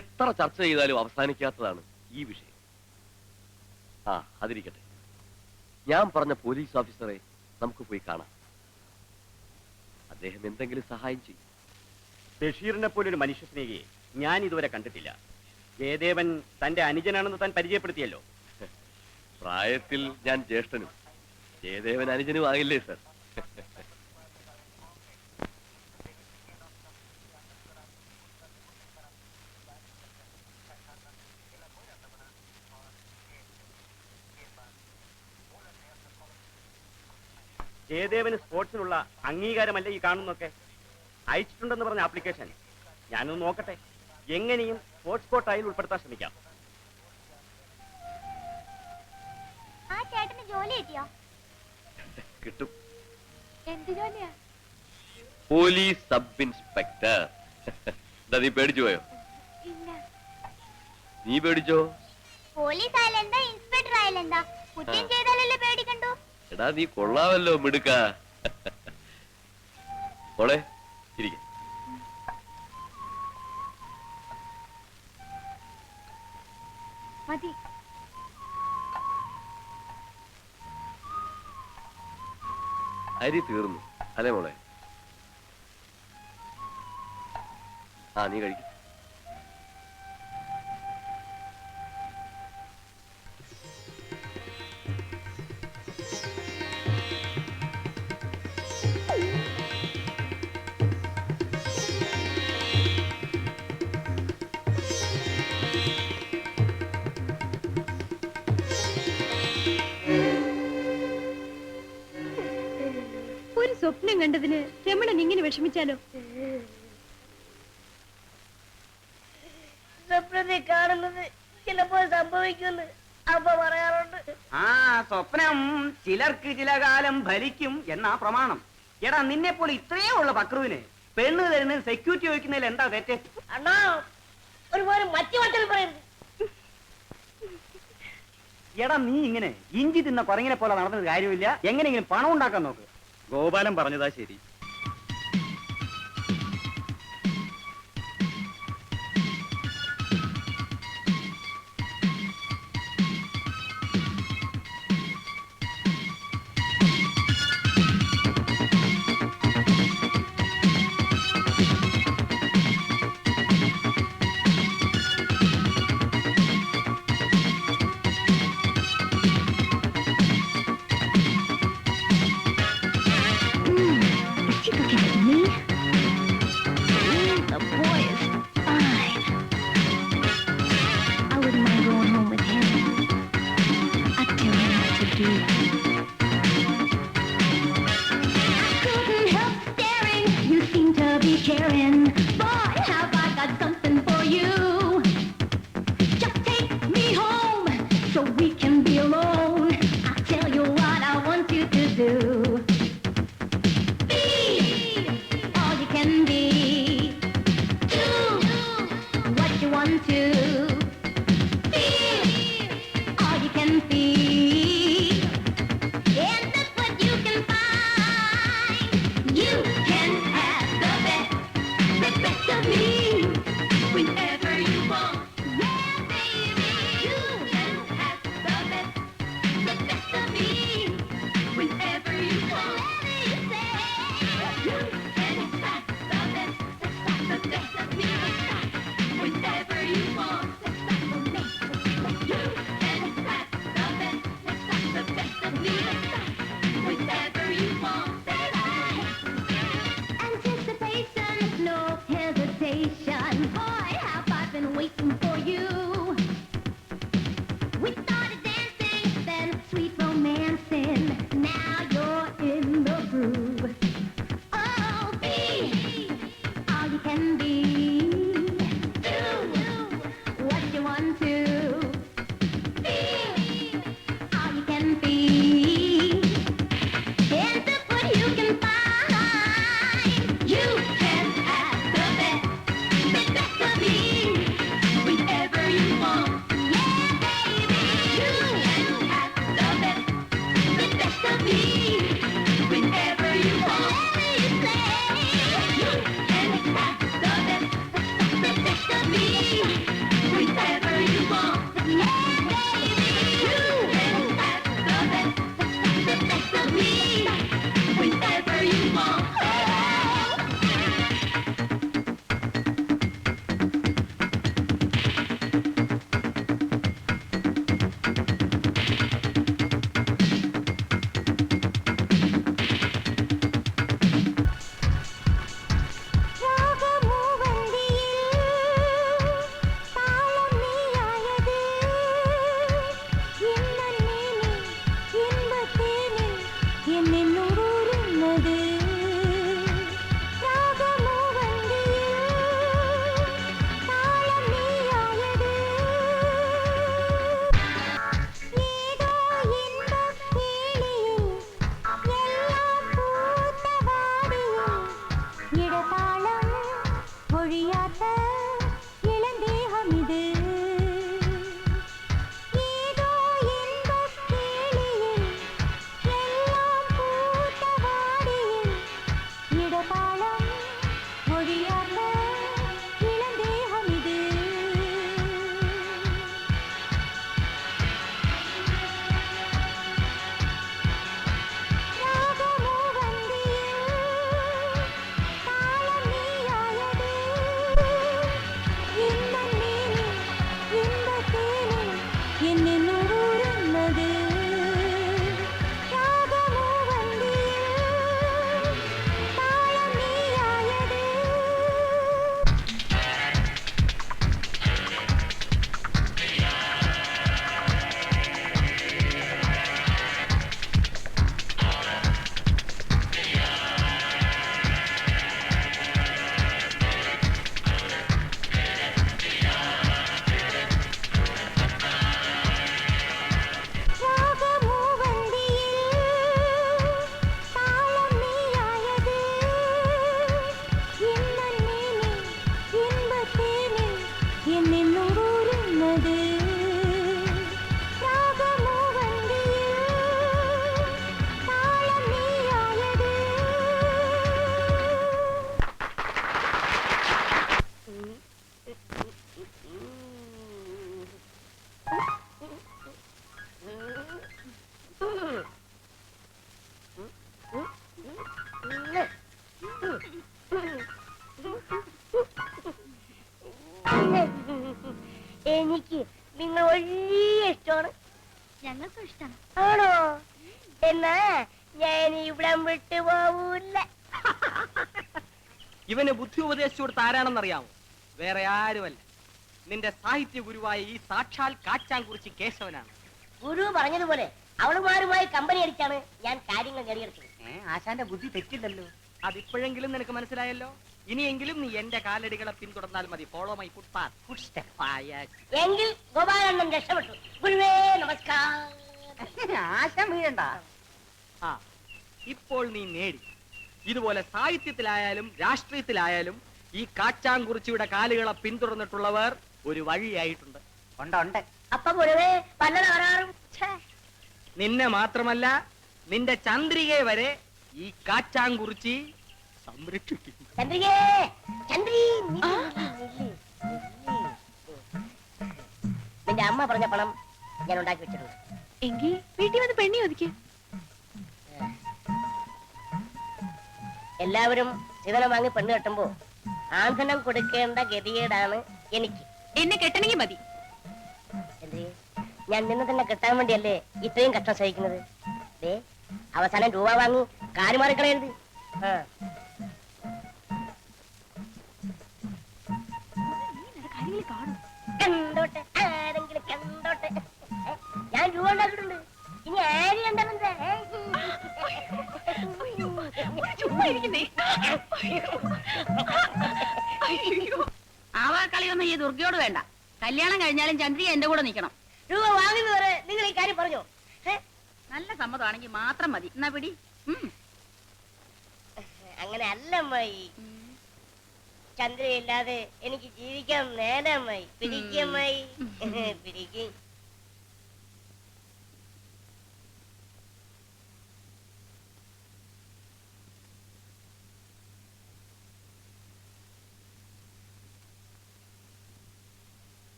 എത്ര ചർച്ച ചെയ്താലും അവസാനിക്കാത്തതാണ് ഈ വിഷയം. ആ, അതിരിക്കട്ടെ. ഞാൻ പറഞ്ഞ പോലീസ് ഓഫീസറെ നമുക്ക് പോയി കാണാം. അദ്ദേഹം എന്തെങ്കിലും സഹായം ചെയ്യും. ബഷീറിനെ പോലൊരു മനുഷ്യസ്നേഹിയെ ഞാൻ ഇതുവരെ കണ്ടിട്ടില്ല. ജയദേവൻ തന്റെ അനുജനാണെന്ന് താൻ പരിചയപ്പെടുത്തിയല്ലോ. പ്രായത്തിൽ ഞാൻ ജ്യേഷ്ഠനും ജയദേവൻ അനുജനും ആകില്ലേ സർ? ജയദേവന് സ്പോർട്സിനുള്ള അംഗീകാരമല്ലേ ഈ കാണുന്നൊക്കെ? അയച്ചിട്ടുണ്ടെന്ന് പറഞ്ഞ ആപ്ലിക്കേഷൻ ഞാനൊന്ന് നോക്കട്ടെ. എങ്ങനെയും സ്പോർട്സ് കോട്ടായിൽ ഉൾപ്പെടുത്താൻ ശ്രമിക്കാം. ആ ചേട്ടന് ജോലി കിട്ടിയോ? കിട്ടും. എന്ത് ജോലിയാ? Police sub inspector. എന്താ നീ പേടിച്ചു പോയോ? ഇല്ല. നീ പേടിച്ചോ? പോലീസ് ആയാലെന്താ, ഇൻസ്പെക്ടർ ആയാലെന്താ, കുറ്റം ചെയ്താലല്ലേ പേടിക്കണ്ടു. എടാ നീ കൊള്ളാമല്ലോ മിടുക്ക. മോളെ ഇരിക്ക. മതി. അരി തീർന്നു അല്ലേ മോളെ? ആ നീ കഴിക്കും. ഒരു സ്വപ്നം കണ്ടതിന് രമണൻ ഇങ്ങനെ വിഷമിച്ചാലോ? സ്വപ്നത്തിൽ കാണുന്നത് ചിലപ്പോൾ സംഭവിക്കുമെന്ന് അമ്മ പറയാറുണ്ട്. ആ സ്വപ്നം ചിലർക്ക് ചില കാലം ഫലിക്കും എന്നാ പ്രമാണം. എടാ നിന്നെ പോലെ ഇത്രയേ ഉള്ള പക്രുവിന് പെണ്ണ് തരുന്ന സെക്യൂരിറ്റി ചോദിക്കുന്നതിൽ എന്താ തെറ്റ്? അണ്ണാ ഒരുപാട് മറ്റു വട്ടൽ പറയുന്നു. എടാ നീ ഇങ്ങനെ ഇഞ്ചി തിന്ന കുറങ്ങിനെ പോലെ നടന്നത് കാര്യമില്ല. എങ്ങനെയെങ്കിലും പണം ഉണ്ടാക്കാൻ നോക്ക്. ഗോപാലൻ പറഞ്ഞതാ ശരി. ഇഷ്ടമാണ്? ഞങ്ങൾക്കും ഇഷ്ടമാണ്. ആണോ? എന്നാ ഞാൻ ഇവിടം വിട്ടു പോവൂല്ല. ഇവന് ബുദ്ധി ഉപദേശിച്ചു കൊടുത്ത ആരാണെന്നറിയാമോ? വേറെ ആരുമല്ല, നിന്റെ സാഹിത്യ ഗുരുവായ ഈ സാക്ഷാൽ കാച്ചാൻകുറിച്ചി കേശവനാണ്. ഗുരു പറഞ്ഞതുപോലെ അവളുമാരുമായി കമ്പനി അടിച്ചാണ് ഞാൻ കാര്യങ്ങൾ നേടിയെടുത്തത്. ആശാന്റെ ബുദ്ധി തെറ്റില്ലല്ലോ. അതിപ്പോഴെങ്കിലും നിനക്ക് മനസ്സിലായല്ലോ. ഇനിയെങ്കിലും നീ എന്റെ കാലടികളെ പിന്തുടർന്നാൽ മതി. Follow my foot path, foot step. എങ്കിൽ ഗോപാലണ്ണൻ രക്ഷപ്പെട്ടു. ഗുരുവേ നമസ്കാരം. ആശാൻ വീഴണ്ട. ആ, ഇപ്പോൾ നീ നേടി. ഇതുപോലെ സാഹിത്യത്തിലായാലും രാഷ്ട്രീയത്തിലായാലും ഈ കാച്ചാൻകുറിച്ചിയുടെ കാലുകളെ പിന്തുടർന്നിട്ടുള്ളവർ ഒരു വഴിയായിട്ടുണ്ട്. ഉണ്ട്. അപ്പൊ ഗുരുവേ പല തകരാറും. നിന്നെ മാത്രമല്ല, നിന്റെ ചന്ദ്രികയെ വരെ ഈ കാച്ചാൻകുറിച്ചി സംരക്ഷിക്കും. ചന്ദ്രികേ, ചന്ദ്രി, നിന്റെ അമ്മ പറഞ്ഞ പണം ഞാൻ ഉണ്ടാക്കി വെച്ചിട്ടുണ്ട്. എങ്കിൽ വീട്ടിൽ വന്ന് പെണ്ണി ഒതുക്കി. എല്ലാവരും ചിതനം വാങ്ങി പെണ്ണ് കെട്ടുമ്പോ ആന്ധനം കൊടുക്കേണ്ട ഗതികേടാണ് എനിക്ക്. എന്നെ കെട്ടണമെങ്കിൽ മതി. ചന്ദ്രികേ, ഞാൻ നിന്നെ തന്നെ കെട്ടാൻ വേണ്ടിയല്ലേ ഇത്രയും കഷ്ടം സഹിക്കുന്നത്. ദേ, അവസാനം രൂപ വാങ്ങി കാല് മാറിക്കളയരുത്. കണ്ടോട്ടെ, ആരെങ്കിലും കണ്ടോട്ടെ. ഞാൻ രൂപ ഉണ്ടാക്കിയിട്ടുണ്ട്. ഇനി ആര് കണ്ടെന്താ? ആവാക്കളിയൊന്നും ഈ ദുർഗയോട് വേണ്ട. കല്യാണം കഴിഞ്ഞാലും ചന്ദ്രിക എന്റെ കൂടെ നിൽക്കണം. രൂപ വാങ്ങുന്നവരെ നിങ്ങൾ ഈ കാര്യം പറഞ്ഞോ? നല്ല സമ്മതമാണെങ്കിൽ മാത്രം മതി. എന്നാ പിടി. അങ്ങനെ അല്ലമ്മായി. ചന്ദ്രയില്ലാതെ എനിക്ക് ജീവിക്കാൻ നേരമായി. പിടിക്കമ്മായി, പിടിക്കും.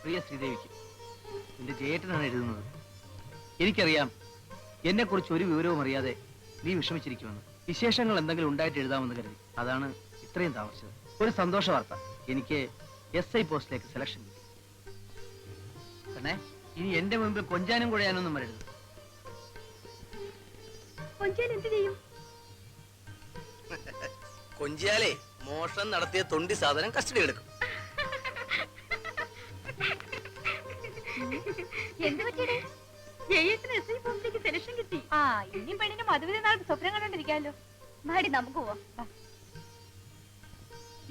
പ്രിയ ശ്രീദേവിക്ക് നിന്റെ ജേട്ടനാണ് എഴുതുന്നത്. എനിക്കറിയാം എന്നെ കുറിച്ച് ഒരു വിവരവും അറിയാതെ നീ വിഷമിച്ചിരിക്കുമെന്ന്. വിശേഷങ്ങൾ എന്തെങ്കിലും ഉണ്ടായിട്ട് എഴുതാമെന്ന് കരുതി. അതാണ് ഇത്രയും താമസിച്ചത്. ഒരു സന്തോഷ വാർത്ത, എനിക്ക് SI പോസ്റ്റിലേക്ക് സെലക്ഷൻ കിട്ടി. പിന്നെ ഇനി എന്റെ മുമ്പിൽ കൊഞ്ചാനും കുഴയാനൊന്നും വരരുത്. കൊഞ്ചാൻ എന്ത് ചെയ്യും? കൊഞ്ചിയാലേ മോഷണം നടത്തിയ തൊണ്ടി സാധനം കസ്റ്റഡി എടുക്കും. എന്ത് പറ്റിയേ? SI പോസ്റ്റിലേക്ക് സെലക്ഷൻ കിട്ടി. ഇനി പെണ്ണിന് മധുവിധ നാൾ സ്വപ്നം കണ്ടോണ്ടിരിക്കാമല്ലോ. മാടി നമുക്ക് പോവാം.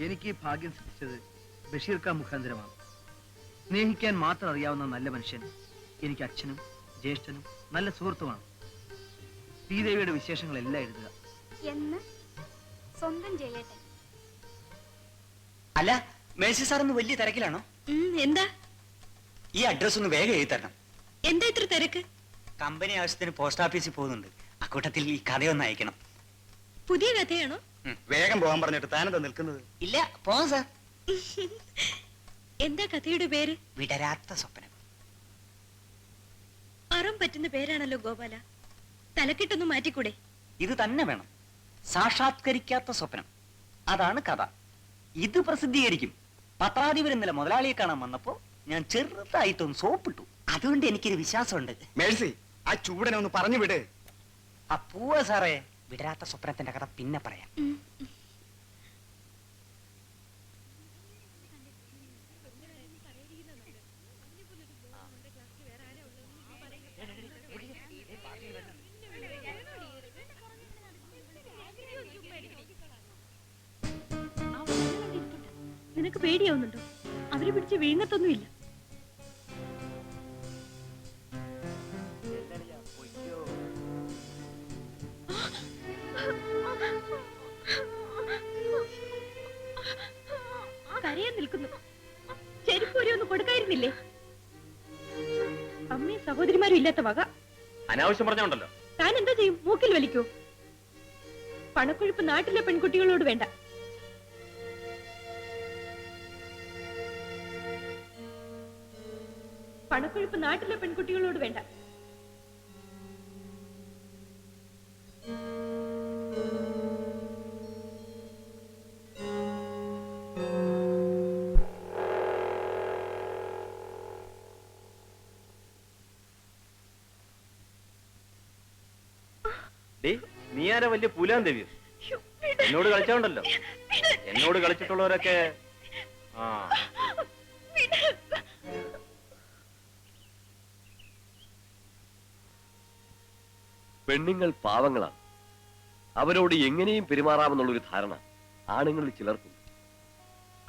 എനിക്ക് ഭാഗ്യം സിദ്ധിച്ചത് ബഷീർ ഖാൻ മുഖാന്തരമാണ്. സ്നേഹിക്കാൻ മാത്രം അറിയാവുന്ന നല്ല മനുഷ്യൻ എനിക്ക് അച്ഛനും ജ്യേഷ്ഠനും നല്ല സുഹൃത്തുമാണ്. ശ്രീദേവിയുടെ വിശേഷങ്ങളെല്ലാം എഴുതുക. എന്ന് സ്വന്തം ചെയ്യട്ടെ. അല്ല, മേഴ്സി സാർ ഒന്ന് വലിയ തിരക്കിലാണോ? എന്താ ഈ അഡ്രസ് ഒന്ന് വേഗം എഴുതി തരണം. എന്താ ഇത്ര തിരക്ക്? കമ്പനി ആവശ്യത്തിന് പോസ്റ്റ് ഓഫീസിൽ പോകുന്നുണ്ട്. അക്കൂട്ടത്തിൽ ഈ കഥയൊന്ന് അയക്കണം. പുതിയ കഥയാണോ? വേഗം പോകാൻ പറഞ്ഞിട്ട് താനെന്താ നിൽക്കുന്നത്? ഇല്ല, പോകാം സാർ. എന്താ കഥയുടെ പേര്? വിടരാത്ത സ്വപ്നം. അറം പറ്റുന്ന പേരാണല്ലോ ഗോപാല. തലക്കെട്ടൊന്ന് മാറ്റിക്കൂടെ? ഇത് തന്നെ വേണം. സാക്ഷാത്കരിക്കാത്ത സ്വപ്നം, അതാണ് കഥ. ഇത് പ്രസിദ്ധീകരിക്കും. പത്രാധിപർ ഇന്നലെ മുതലാളിയെ കാണാൻ വന്നപ്പോ ഞാൻ ചെറുതായിട്ടൊന്ന് സോപ്പിട്ടു. അതുകൊണ്ട് എനിക്കൊരു വിശ്വാസമുണ്ട്. മേഴ്സി, ആ ചൂടനെ ഒന്ന് പറഞ്ഞു വിട്. ആ പൂവ സാറേ, വിടരാത്ത സ്വപ്നത്തിന്റെ കഥ പിന്നെ പറയാം. നിനക്ക് പേടിയാവുന്നുണ്ടോ? അവരെ പിടിച്ച് വിഴുങ്ങത്തൊന്നുമില്ല. കരയാൻ നിൽക്കുന്നു. ചെരുപ്പൂരി ഒന്ന് കൊടുക്കായിരുന്നില്ലേ? അമ്മയും സഹോദരിമാരും ഇല്ലാത്ത വക. അനാവശ്യം പറഞ്ഞോണ്ടല്ലോ. താൻ എന്താ ചെയ്യും? മൂക്കിൽ വലിക്കൂ? പണക്കൊഴുപ്പ് നാട്ടിലെ പെൺകുട്ടികളോട് വേണ്ട. പണക്കൊഴുപ്പ് നാട്ടിലെ പെൺകുട്ടികളോട് വേണ്ട. ഡേ നീ ആരാ വലിയ പൂലാൻ ദേവിയോ? എന്നോട് കളിച്ചോണ്ടല്ലോ. എന്നോട് കളിച്ചിട്ടുള്ളവരൊക്കെ ആ പെണ്ണുങ്ങൾ പാവങ്ങളാണ്. അവരോട് എങ്ങനെയും പെരുമാറാമെന്നുള്ളൊരു ധാരണ ആണുങ്ങളിൽ ചിലർക്കും.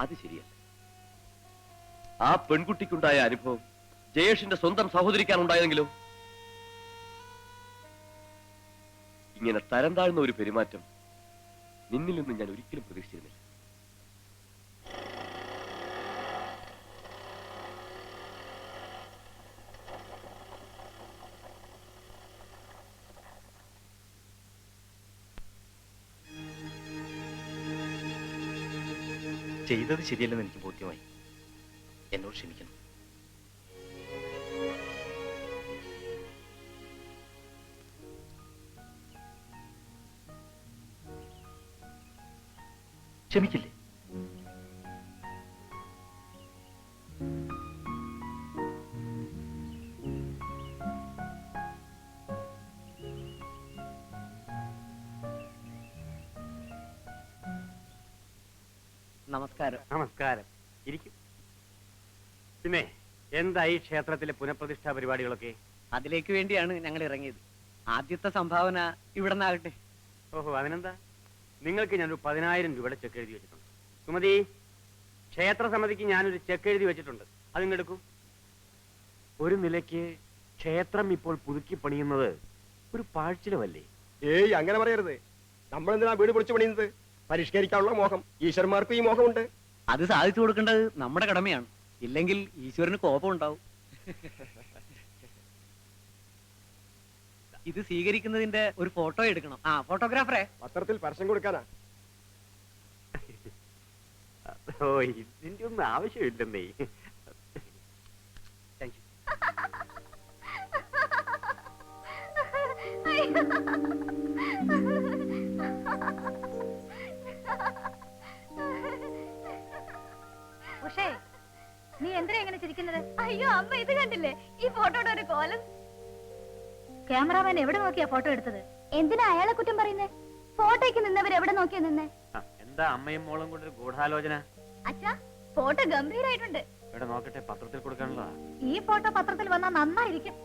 അത് ശരിയല്ല. ആ പെൺകുട്ടിക്കുണ്ടായ അനുഭവം ജയേഷിന്റെ സ്വന്തം സഹോദരിക്കാനുണ്ടായെങ്കിലോ? ഇങ്ങനെ തരം താഴ്ന്ന ഒരു പെരുമാറ്റം നിന്നിൽ നിന്ന് ഞാൻ ഒരിക്കലും പ്രതീക്ഷിച്ചിരുന്നില്ല. ചെയ്തത് ശരിയല്ലെന്ന് എനിക്ക് ബോധ്യമായി. എന്നോട് ക്ഷമിക്കണം. ക്ഷമിക്കില്ലേ? നമസ്കാരം. നമസ്കാരം. ഇരിക്കും. പിന്നെ എന്തായി ക്ഷേത്രത്തിലെ പുനഃപ്രതിഷ്ഠാ പരിപാടികളൊക്കെ? അതിലേക്ക് വേണ്ടിയാണ് ഞങ്ങൾ ഇറങ്ങിയത്. ആദ്യത്തെ സംഭാവന ഇവിടെ നിന്നാകട്ടെ. ഓഹോ, അതിനെന്താ? നിങ്ങൾക്ക് ഞാനൊരു 10,000 രൂപയുടെ ചെക്ക് എഴുതി വെച്ചിട്ടുണ്ട്. സുമതി, ക്ഷേത്ര സമിതിക്ക് ഞാനൊരു ചെക്ക് എഴുതി വെച്ചിട്ടുണ്ട്. അതിങ്ങെടുക്കൂ. ഒരു നിലയ്ക്ക് ക്ഷേത്രം ഇപ്പോൾ പുതുക്കി പണിയുന്നത് ഒരു പാഴ്ചിലവല്ലേ? ഏയ്, അങ്ങനെ പറയരുത്. നമ്മളെന്തിനാ വീട് പൊളിച്ചു പണിയുന്നത്? പരിഷ്കരിക്കാനുള്ള മോഹം ഈശ്വരന്മാർക്കും ഈ മോഹമുണ്ട്. അത് സാധിച്ചു കൊടുക്കേണ്ടത് നമ്മുടെ കടമയാണ്. ഇല്ലെങ്കിൽ ഈശ്വരന് കോപം ഉണ്ടാവും. ഇത് സ്വീകരിക്കുന്നതിന്റെ ഒരു ഫോട്ടോ എടുക്കണം. ആ ഫോട്ടോഗ്രാഫറെ പത്രത്തിൽ പരസ്യം കൊടുക്കാനാ? ഓ, ഇതിന്റെ ഒന്നും ആവശ്യമില്ലെന്നേ. Thank you. ഉഷേ, നീ എന്തിനാ എങ്ങനെ ചിരിക്കുന്നത്? അയ്യോ അമ്മ, ഇത് കണ്ടില്ലേ ഈ ഫോട്ടോയുടെ ഒരു കോലം? ക്യാമറാമാൻ എവിടെ നോക്കിയാ ഫോട്ടോ എടുത്തത്? എന്തിനാ അയാളെ കുറ്റം പറയുന്നേ? ഫോട്ടോയ്ക്ക് നിന്നവർ എവിടെ നോക്കിയാ നിന്നേ? എന്താ അമ്മയും മോളും കൊണ്ടൊരു ഗൂഢാലോചന? അച്ഛാ, ഫോട്ടോ ഗംഭീരായിട്ടുണ്ട്. ഇവിടെ നോക്കട്ടെ, പത്രത്തിൽ കൊടുക്കാനുള്ളതാ. ഈ ഫോട്ടോ പത്രത്തിൽ വന്നാൽ നന്നായിരിക്കും.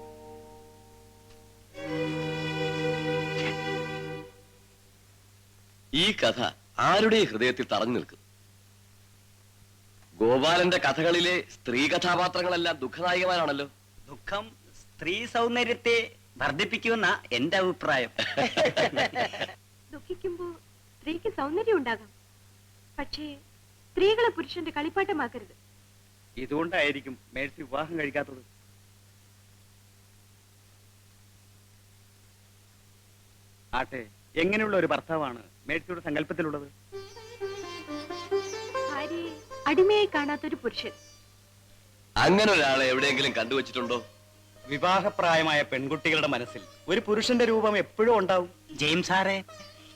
ഈ കഥ ആരുടെ ഹൃദയത്തിൽ തറഞ്ഞു നിൽക്കും? ഗോപാലന്റെ കഥകളിലെ സ്ത്രീ കഥാപാത്രങ്ങളെല്ലാം ദുഃഖനായികമാരാണല്ലോ. ദുഃഖം സ്ത്രീ സൗന്ദര്യത്തെ വർദ്ധിപ്പിക്കുമെന്ന എന്റെ അഭിപ്രായം. ദുഃഖിക്കുമ്പോ സ്ത്രീക്ക് സൗന്ദര്യം ഉണ്ടാകാം, പക്ഷേ സ്ത്രീകളെ പുരുഷന്റെ കളിപ്പാട്ടമാക്കരുത്. ഇതുകൊണ്ടായിരിക്കും മേഴ്സി വിവാഹം കഴിക്കാത്തത്. ആട്ടെ, എങ്ങനെയുള്ള ഒരു ഭർത്താവാണ് മേഴ്സിയുടെ സങ്കല്പത്തിലുള്ളത്? ഭാര്യയെ അടിമയായി കാണാത്തൊരു പുരുഷൻ. അങ്ങനെ ഒരാളെ എവിടെയെങ്കിലും കണ്ടുവച്ചിട്ടുണ്ടോ? വിവാഹപ്രായമായ പെൺകുട്ടികളുടെ മനസ്സിൽ ഒരു പുരുഷന്റെ രൂപം എപ്പോഴും ഉണ്ടാവും. ജെയിംസ് സാറേ,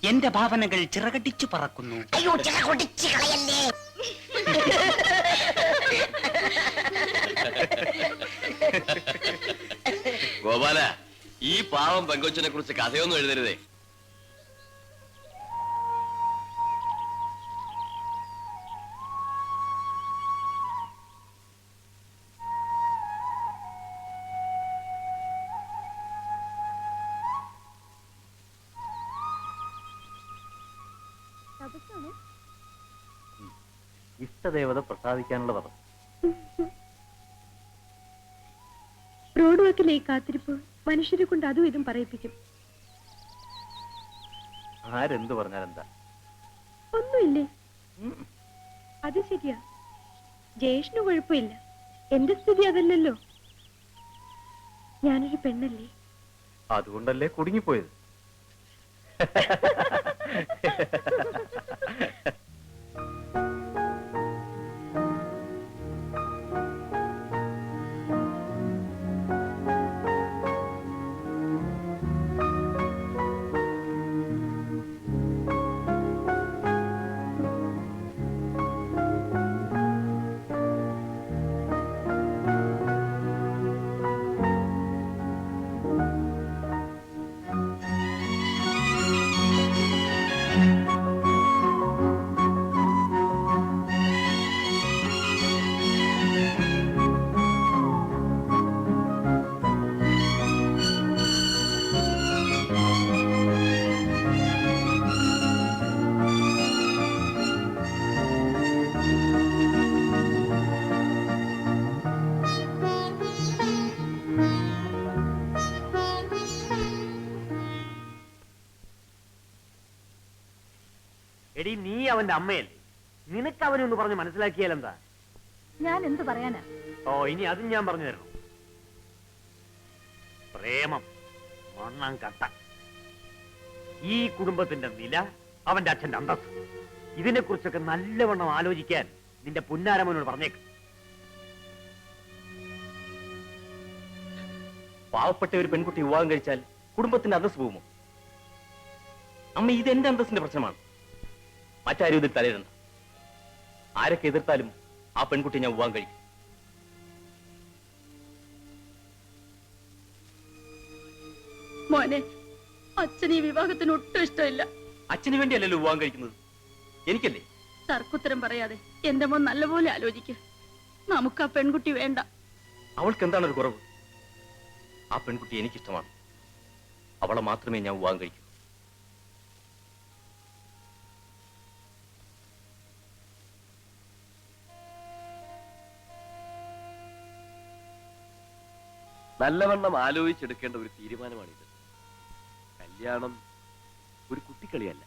എന്റെ ഭാവനകൾ ചിറകടിച്ചു പറക്കുന്നു. അയ്യോ, ചിറകൊടിച്ച് കളയല്ലേ. ഗോപാല, ഈ പാവം പെങ്കൊച്ചിനെ കുറിച്ച് കഥയൊന്നും എഴുതരുതേ. ഇഷ്ടദേവത പ്രസാദിക്കാനുള്ള പദം. റോഡ് വാക്കിലെ ഈ കാത്തിരിപ്പ് മനുഷ്യരെ കൊണ്ട് അതും ഇതും പറയിപ്പിക്കും. ആരെന്ത് പറഞ്ഞാലെന്താ? ഒന്നുമില്ലേ? അത് ശരിയാ, ജയേഷിന് കുഴപ്പമില്ല. എന്റെ സ്ഥിതി അതല്ലല്ലോ. ഞാനൊരു പെണ്ണല്ലേ. അതുകൊണ്ടല്ലേ കുടുങ്ങിപ്പോയത്. എടി നീ അവന്റെ അമ്മയല്ലേ, നിനക്ക് അവനൊന്ന് പറഞ്ഞ് മനസ്സിലാക്കിയാലെന്താ? ഞാൻ എന്ത് പറയാനാ? ഓ, ഇനി അതും ഞാൻ പറഞ്ഞു തരണം. പ്രേമം മണ്ണാൻ കട്ട. ഈ കുടുംബത്തിന്റെ നില, അവന്റെ അച്ഛന്റെ അന്തസ്സ്, ഇതിനെ കുറിച്ചൊക്കെ നല്ലവണ്ണം ആലോചിക്കാൻ നിന്റെ പുന്നാരമ്മനോട് പറഞ്ഞേക്ക്. പാവപ്പെട്ട ഒരു പെൺകുട്ടി വിവാഹം കഴിച്ചാൽ കുടുംബത്തിന്റെ അന്തസ് പോകുമോ? അമ്മ, ഇത് എന്റെ അന്തസ്സിന്റെ പ്രശ്നമാണ്. മറ്റാരും ഇതിൽ തലയിടണ്ട. ആരൊക്കെ എതിർത്താലും ആ പെൺകുട്ടി ഞാൻ വിവാഹം കഴിക്കും. മോനെ, അച്ഛൻ ഈ വിവാഹത്തിന് ഒട്ടും ഇഷ്ടമില്ല. അച്ഛന് വേണ്ടിയല്ലല്ലോ വിവാഹം കഴിക്കുന്നത്, എനിക്കല്ലേ. തർക്കുത്തരം പറയാതെ എന്റെ മോൻ നല്ലപോലെ ആലോചിക്ക്. നമുക്ക് ആ പെൺകുട്ടി വേണ്ട. അവൾക്ക് എന്താണ് ഒരു കുറവ്? ആ പെൺകുട്ടി എനിക്കിഷ്ടമാണ്. അവളെ മാത്രമേ ഞാൻ വിവാഹം കഴിക്കൂ. നല്ലവണ്ണം ആലോചിച്ചെടുക്കേണ്ട ഒരു തീരുമാനമാണിത്. കല്യാണം ഒരു കുട്ടിക്കളിയല്ല.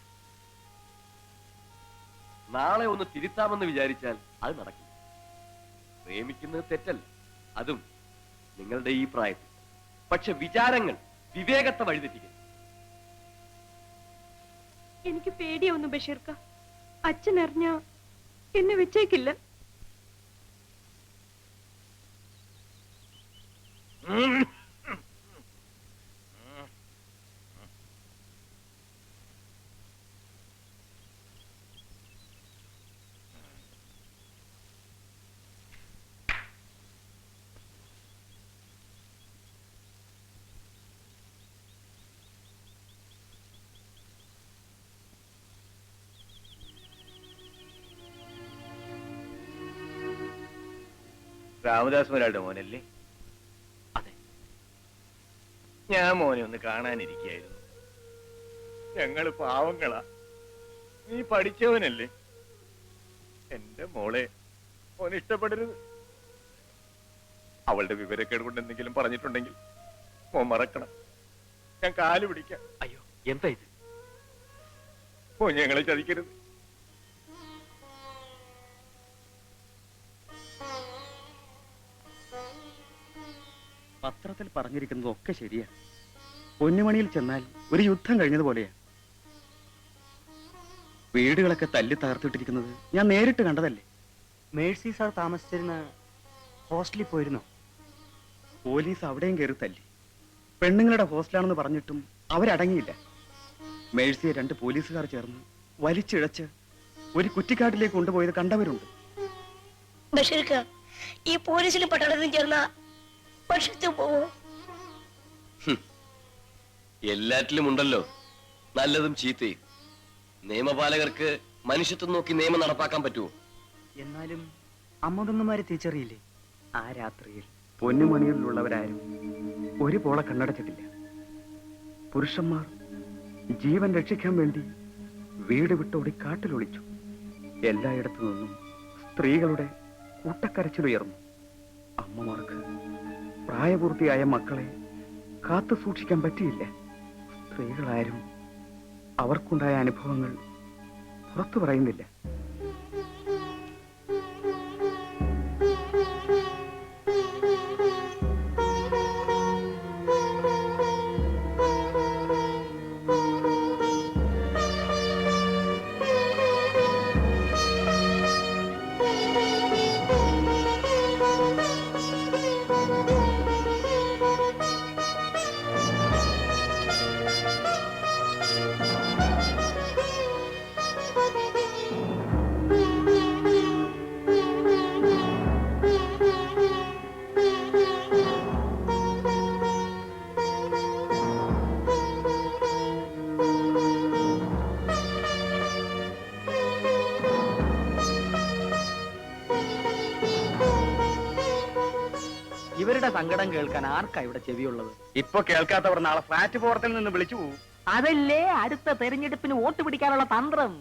നാളെ ഒന്ന് തിരുത്താമെന്ന് വിചാരിച്ചാൽ അത് നടക്കില്ല. പ്രേമിക്കുന്നത് തെറ്റല്ല, അതും നിങ്ങളുടെ ഈ പ്രായത്തിൽ. പക്ഷെ വിചാരങ്ങൾ വിവേകത്തെ വഴിതെറ്റിക്കുന്നു. എനിക്ക് പേടിയാവുന്നു ബഷീർക്ക. അച്ഛൻ അറിഞ്ഞ എന്നെ വെച്ചേക്കില്ല. രാമദാസ് മുതലാളിയുടെ മോനല്ലേ? അതെ. ഞാൻ മോനെ ഒന്ന് കാണാനിരിക്കായിരുന്നു. ഞങ്ങള് പാവങ്ങളാ. നീ പഠിച്ചവനല്ലേ? എന്റെ മോളെ മോൻ ഇഷ്ടപ്പെടരുത്. അവളുടെ വിവരക്കേട് കൊണ്ട് എന്തെങ്കിലും പറഞ്ഞിട്ടുണ്ടെങ്കിൽ മോൻ മറക്കണം. ഞാൻ കാല് പിടിക്കാം. അയ്യോ, എന്താ ഇത്? മോൻ ഞങ്ങളെ ചതിക്കരുത്. പത്രത്തിൽ പറഞ്ഞിരിക്കുന്നതൊക്കെ ശരിയാണ്. പൊന്നുമണിയിൽ ചെന്നാൽ ഒരു യുദ്ധം കഴിഞ്ഞതുപോലെയാണ്. വീടുകളൊക്കെ തല്ലി തകർത്തിട്ടിരിക്കുന്നത് ഞാൻ നേരിട്ട് കണ്ടതല്ലേ. മേഴ്സി സാർ താമസിച്ചിരുന്ന ഹോസ്റ്റലിൽ പോയിരുന്നു. പോലീസ് അവിടെയും കയറി തല്ലി. പെണ്ണുങ്ങളുടെ ഹോസ്റ്റലാണെന്ന് പറഞ്ഞിട്ടും അവരടങ്ങിയില്ല. മേഴ്സിയെ 2 പോലീസുകാർ ചേർന്ന് വലിച്ചിഴച്ച് ഒരു കുറ്റിക്കാട്ടിലേക്ക് കൊണ്ടുപോയത് കണ്ടവരുണ്ട്. ബഷീർക്ക, ഈ പോലീസിലും പട്ടാളത്തിലും ചേർന്ന പക്ഷത്ത് പോവോ? എല്ലാറ്റിലും ഉണ്ടല്ലോ നല്ലതും ചീത്തയും. നിയമപാലകർക്ക് മനുഷ്യത്വം നോക്കി നിയമം നടപ്പാക്കാൻ പറ്റുമോ? എന്നാലും അമ്മതൊന്നുമാരെ തിരിച്ചറിയില്ലേ? ആ രാത്രിയിൽ പൊന്നുമണിയിലുള്ളവരാരും ഒരു പോള കണ്ണടച്ചിട്ടില്ല. പുരുഷന്മാർ ജീവൻ രക്ഷിക്കാൻ വേണ്ടി വീട് വിട്ടോടി കാട്ടിലൊളിച്ചു. എല്ലായിടത്തു നിന്നും സ്ത്രീകളുടെ കൂട്ടക്കരച്ചിലുയർന്നു. അമ്മമാർക്ക് പ്രായപൂർത്തിയായ മക്കളെ കാത്തു സൂക്ഷിക്കാൻ പറ്റിയില്ല. സ്ത്രീകളാരും അവർക്കുണ്ടായ അനുഭവങ്ങൾ പുറത്തു പറയുന്നില്ല. ഇവരുടെ സങ്കടം കേൾക്കാൻ ആർക്കാ ഇവിടെ ചെവിയുള്ളത്? ഇപ്പൊ കേൾക്കാത്തവർ നാളെ ഫ്ലാറ്റ് ഫോറത്തിൽ നിന്ന് വിളിച്ചു പോകും. അതല്ലേ അടുത്ത തെരഞ്ഞെടുപ്പിന് വോട്ട് പിടിക്കാനുള്ള തന്ത്രം.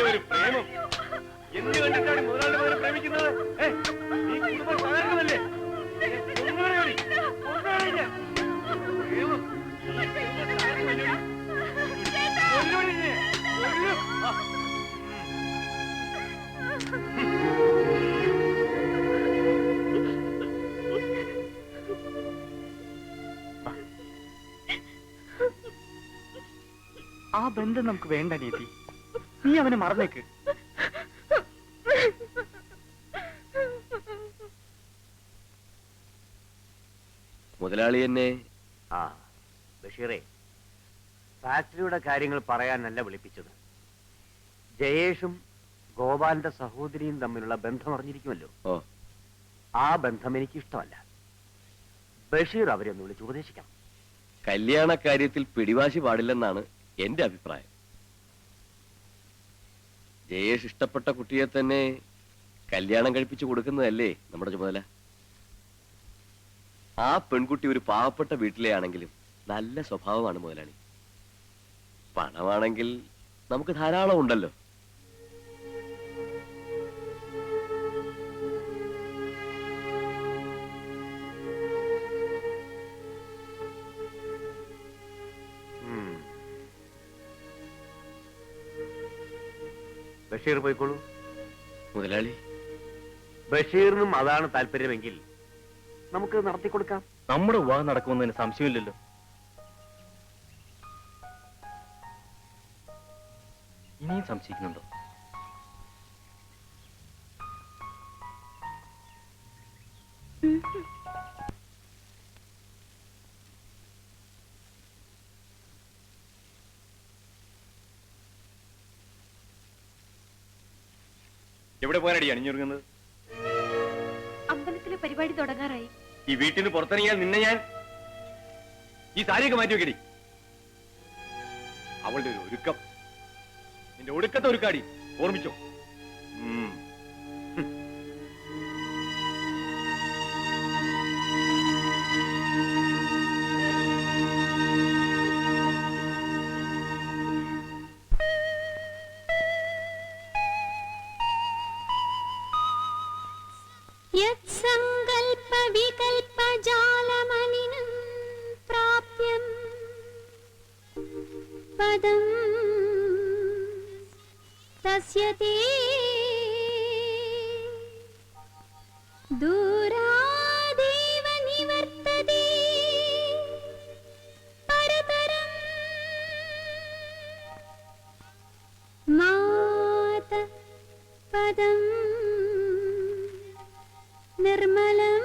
ഒരു പ്രേമം എന്ത് കണ്ടിട്ടാണ് മുതലാളി മകനെ പ്രേമിക്കുന്നത്? നീ കുടുംബം തകർക്കുന്നല്ലേ? ആ ബന്ധം നമുക്ക് വേണ്ട നീതി. നീ അവനെ മറന്നേക്ക്. മുതലാളി എന്നെ ആ ബഷീറേ, ഫാക്ടറിയുടെ കാര്യങ്ങൾ പറയാനല്ല വിളിപ്പിച്ചത്. ജയേഷും ഗോപാലിന്റെ സഹോദരിയും തമ്മിലുള്ള ബന്ധം അറിഞ്ഞിരിക്കുമല്ലോ. ഓ, ആ ബന്ധം എനിക്ക് ഇഷ്ടമല്ല. ബഷീർ അവരെ ഒന്ന് വിളിച്ച് ഉപദേശിക്കണം. കല്യാണ കാര്യത്തിൽ പിടിവാശി പാടില്ലെന്നാണ് എന്റെ അഭിപ്രായം. ജയേഷ് ഇഷ്ടപ്പെട്ട കുട്ടിയെ തന്നെ കല്യാണം കഴിപ്പിച്ചു കൊടുക്കുന്നതല്ലേ നമ്മുടെ ചുമതല. ആ പെൺകുട്ടി ഒരു പാവപ്പെട്ട വീട്ടിലെ ആണെങ്കിലും നല്ല സ്വഭാവമാണ് മുതലാളി. പണമാണെങ്കിൽ നമുക്ക് ധാരാളം ഉണ്ടല്ലോ. ബഷീർ പോയിക്കോളൂ. മുതലാളി, ബഷീറിനും അതാണ് താല്പര്യമെങ്കിൽ നമുക്ക് നടത്തിക്കൊടുക്കാം. നമ്മുടെ വിവാഹം നടക്കുമെന്നതിന് സംശയമില്ലല്ലോ. ഇനിയും സംശയിക്കുന്നുണ്ടോ? എവിടെ പോകാനടി അണിഞ്ഞൊരുങ്ങുന്നത്? അമ്പലത്തിലെ പരിപാടി തുടങ്ങാറായി. ഈ വീട്ടിൽ നിന്ന് പുറത്തിറങ്ങിയാൽ നിന്നെ ഞാൻ ഈ സാരിയൊക്കെ മാറ്റി വെക്കടി. അവളുടെ ഒരു ഒരുക്കം, നിന്റെ ഒടുക്കത്തെ ഒരുക്കാടി, ഓർമ്മിച്ചോ? യത്സങ്കൽപവികൽപജാലമലിനം പ്രാപ്യം പദം തസ്യ തേ ദൂരാദേവ നിവർത്തതേ പരതരം മാത പദം നിർമ്മലം.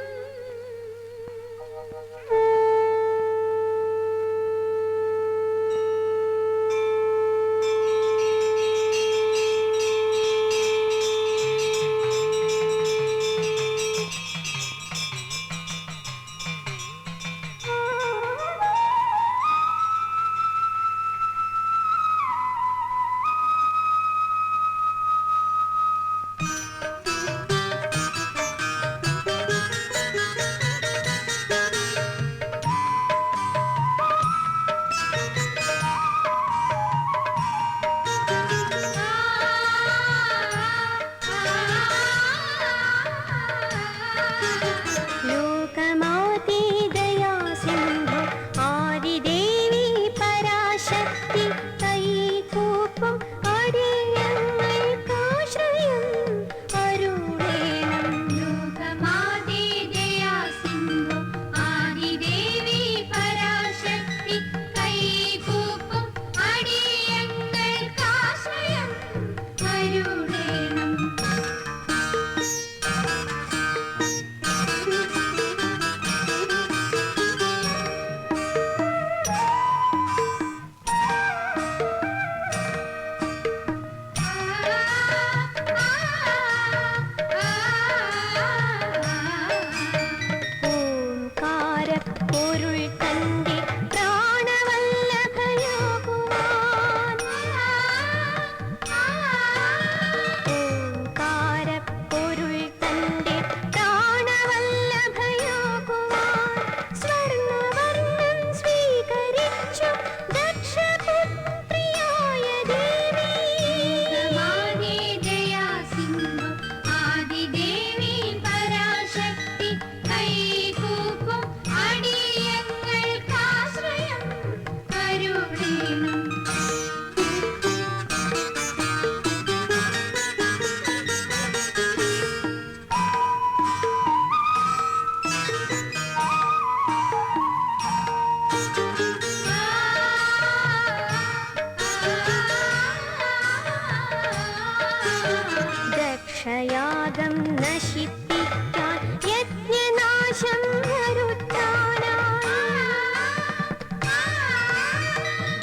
ദക്ഷയാഗം നശിപ്പിക്കാൻ യജ്ഞനാശം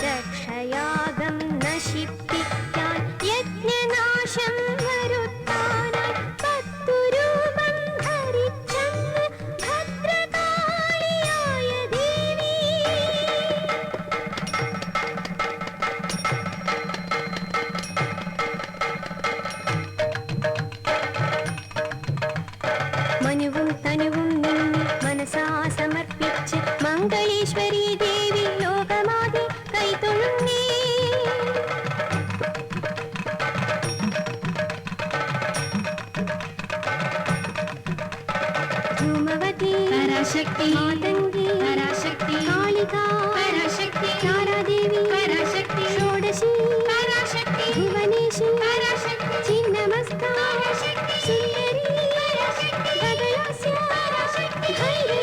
ദക്ഷയാഗം നശിപ്പിക്കാൻ യജ്ഞനാശം വരുത്താനായി 10 രൂപം ധരിച്ചെന്ന് ഭദ്രകാളിയായ ദേവി. മനുവും തനുവും നിന്നിൽ മനസാ സമർപ്പിച്ച് മംഗളേശ്വരി ദേവി ലോകമാകെ കൈതൊഴുന്നേ. ധൂമവതി പരാശക്തി, മാതംഗി പരാശക്തി, കാളിക പരാശക്തി, താരാദേവി പരാശക്തി, ഷോഡശി പരാശക്തി, ഭുവനേശി പരാശക്തി, ചിന്നമസ്ത പരാശക്തി, സുന്ദരി പരാശക്തി, ഗഗലാസ്യ പരാശക്തി, ഭൈരവി.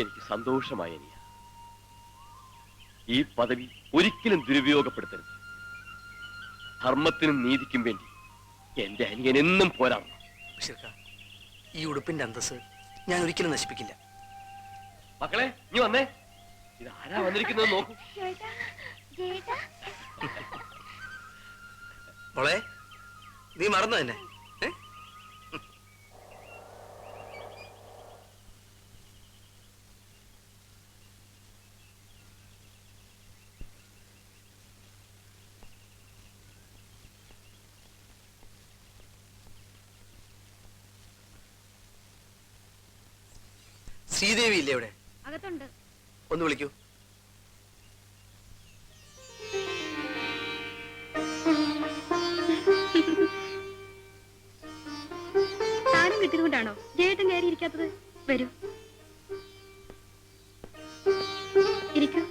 എനിക്ക് സന്തോഷമായി അനിയ. ഈ പദവി ഒരിക്കലും ദുരുപയോഗപ്പെടുത്തരുത്. ധർമ്മത്തിനും നീതിക്കും വേണ്ടി എന്റെ അനിയൻ എന്നും പോരാടണം. ഈ ഉടുപ്പിന്റെ അന്തസ് ഞാൻ ഒരിക്കലും നശിപ്പിക്കില്ല. മക്കളെ നീ വന്നേ. ഇത് ആരാ വന്നിരിക്കുന്നത് നോക്കൂ. മോളെ നീ മറന്നു തന്നെ. ശ്രീദേവി ഇല്ലേ ഇവിടെ? അകത്തുണ്ട്. ഒന്ന് വിളിക്കൂ. താരം കിട്ടിയതുകൊണ്ടാണോ ജയേട്ടൻ കയറിയിരിക്കാത്തത്? വരൂ, ഇരിക്കൂ.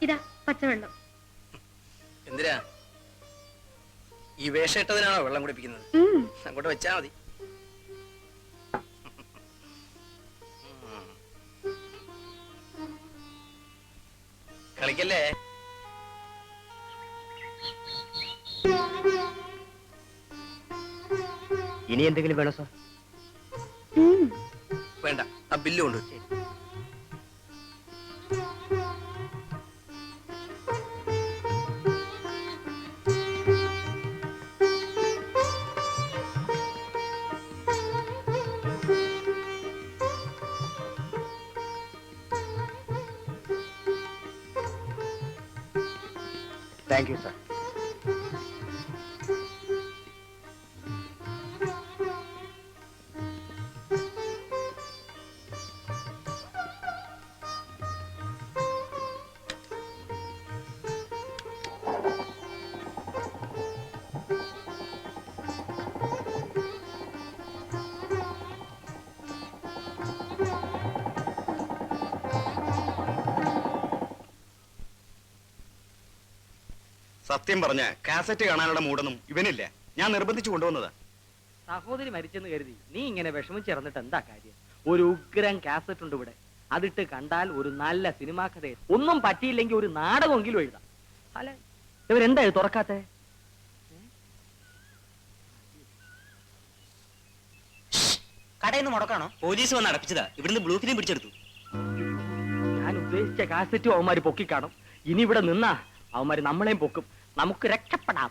ഇതാ പച്ചവെള്ളം. എന്തിനാ ഈ വേഷം ഇട്ടതിനാണോ വെള്ളം കുടിപ്പിക്കുന്നത്? അങ്ങോട്ട് വെച്ചാ മതി. കളിക്കല്ലേ. ഇനി എന്തെങ്കിലും വേണോ സാർ? വേണ്ട, ആ ബില്ല് കൊണ്ട്. Thank you sir. സത്യം പറഞ്ഞ കാസറ്റ് കാണാനുള്ള മൂടൊന്നും ഇവനില്ല. ഞാൻ നിർബന്ധിച്ചു കൊണ്ടുവന്നതാ. സഹോദരി മരിച്ചെന്ന് കരുതി നീ ഇങ്ങനെ വിഷമിച്ചിറന്നിട്ട് എന്താ കാര്യം? ഒരു ഉഗ്രൻ കാസറ്റ് ഉണ്ട് ഇവിടെ. അതിട്ട് കണ്ടാൽ ഒരു നല്ല സിനിമാ കഥ. ഒന്നും പറ്റിയില്ലെങ്കിൽ ഒരു നാടകമെങ്കിലും എഴുതാം. അല്ല ഇവരെന്താ ഇത് തുറക്കാത്തെ? കടയിൽ നിന്ന് മുടക്കാണോ? പോലീസ് വന്ന് അടപ്പിച്ചതാ. ഇവിടുന്ന് ബ്ലൂ ഫിലിം പിടിച്ചെടുത്തു. ഞാൻ ഉദ്ദേശിച്ച കാസറ്റും അവന്മാര് പൊക്കിക്കാണും. ഇനി ഇവിടെ നിന്നാ അവന്മാര് നമ്മളെയും പൊക്കും. നമുക്ക് രക്ഷപ്പെടാം.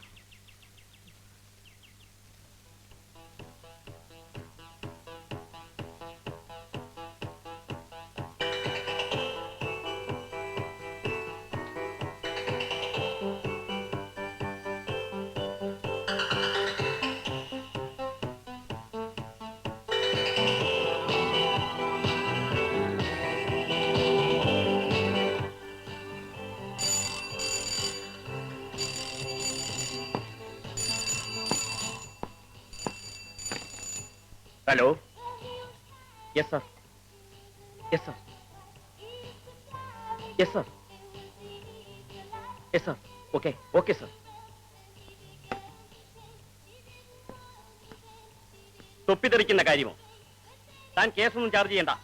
Hello. Yes sir. Yes sir. Yes sir. Yes sir. Okay okay sir. തൊപ്പിത്തെറിക്കുന്ന കാര്യമോ? താൻ കേസൊന്നും ചാർജ് ചെയ്യണ്ട.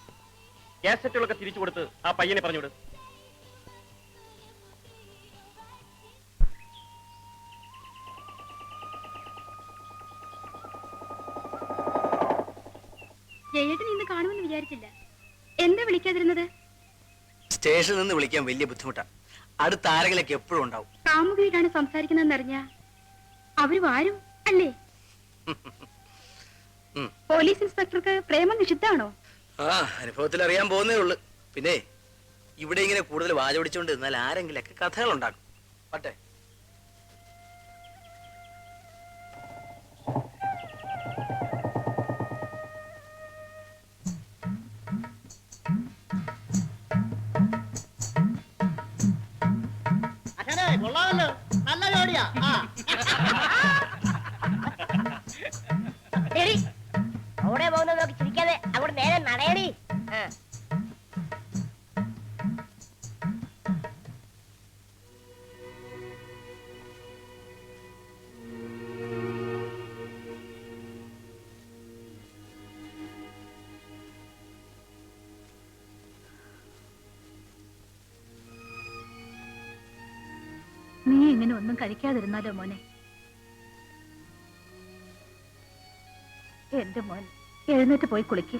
കാസറ്റുകളൊക്കെ തിരിച്ചു കൊടുത്ത് ആ പയ്യനെ പറഞ്ഞുവിട്. ജയേട്ടൻ ഇന്ന് കാണുമെന്ന് വിചാരിച്ചില്ല. എന്താ വിളിക്കാതിരുന്നത്? സ്റ്റേഷനിൽ നിന്ന് വിളിക്കാൻ വലിയ ബുദ്ധിമുട്ടാണ്. അടുത്ത ആരെങ്കിലൊക്കെ എപ്പോഴും ഉണ്ടാവും. കാമുകിയിട്ടാണ് സംസാരിക്കുന്നതെന്നറിഞ്ഞ അവര് വാരും അല്ലേ? പോലീസ് ഇൻസ്പെക്ടർക്ക് പ്രേമം നിഷിദ്ധാണോ? ആ അനുഭവത്തിൽ അറിയാൻ പോകുന്നേ ഉള്ളു. പിന്നെ ഇവിടെ ഇങ്ങനെ കൂടുതൽ വാചോടിച്ചുകൊണ്ട് എന്നാൽ ആരെങ്കിലൊക്കെ കഥകൾ ഉണ്ടാക്കും. പട്ടെ കൊള്ളാമല്ലോ, നല്ല ജോഡിയാ. അവിടെ പോകുന്നത് നോക്കി ചിരിക്കാതെ അവിടെ നേരെ നടയടി. നീ ഇങ്ങനെ ഒന്നും കഴിക്കാതിരുന്നാലോ മോനെ? എന്റെ മോൻ എഴുന്നേറ്റ് പോയി കുളിക്ക്.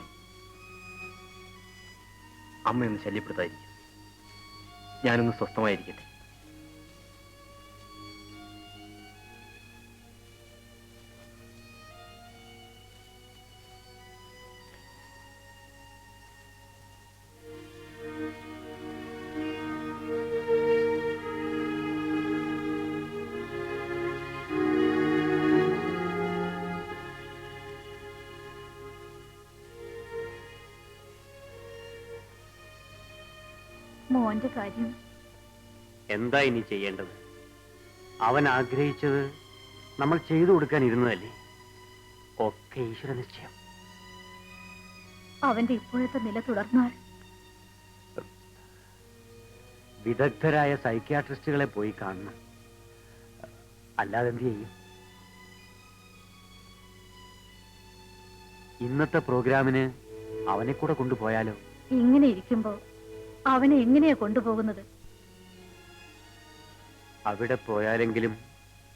അമ്മയൊന്ന് ശല്യപ്പെടുത്താതിരിക്കും. ഞാനൊന്ന് സ്വസ്ഥമായിരിക്കട്ടെ. മോന്റെ കാര്യം എന്താ ഇനി ചെയ്യേണ്ടത്? അവൻ ആഗ്രഹിച്ചത് നമ്മൾ ചെയ്തു കൊടുക്കാൻ ഇരുന്നതല്ലേ? ഒക്കെ ഈശ്വര നിശ്ചയം. അവന്റെ ഇപ്പോഴത്തെ നില തുടർന്നാൽ വിദഗ്ധരായ സൈക്യാട്രിസ്റ്റുകളെ പോയി കാണണം. അല്ലാതെ എന്ത് ചെയ്യും? ഇന്നത്തെ പ്രോഗ്രാമിന് അവനെ കൂടെ കൊണ്ടുപോയാലോ? ഇങ്ങനെ ഇരിക്കുമ്പോ അവനെ എങ്ങനെയാ കൊണ്ടുപോകുന്നത്? അവിടെ പോയാലെങ്കിലും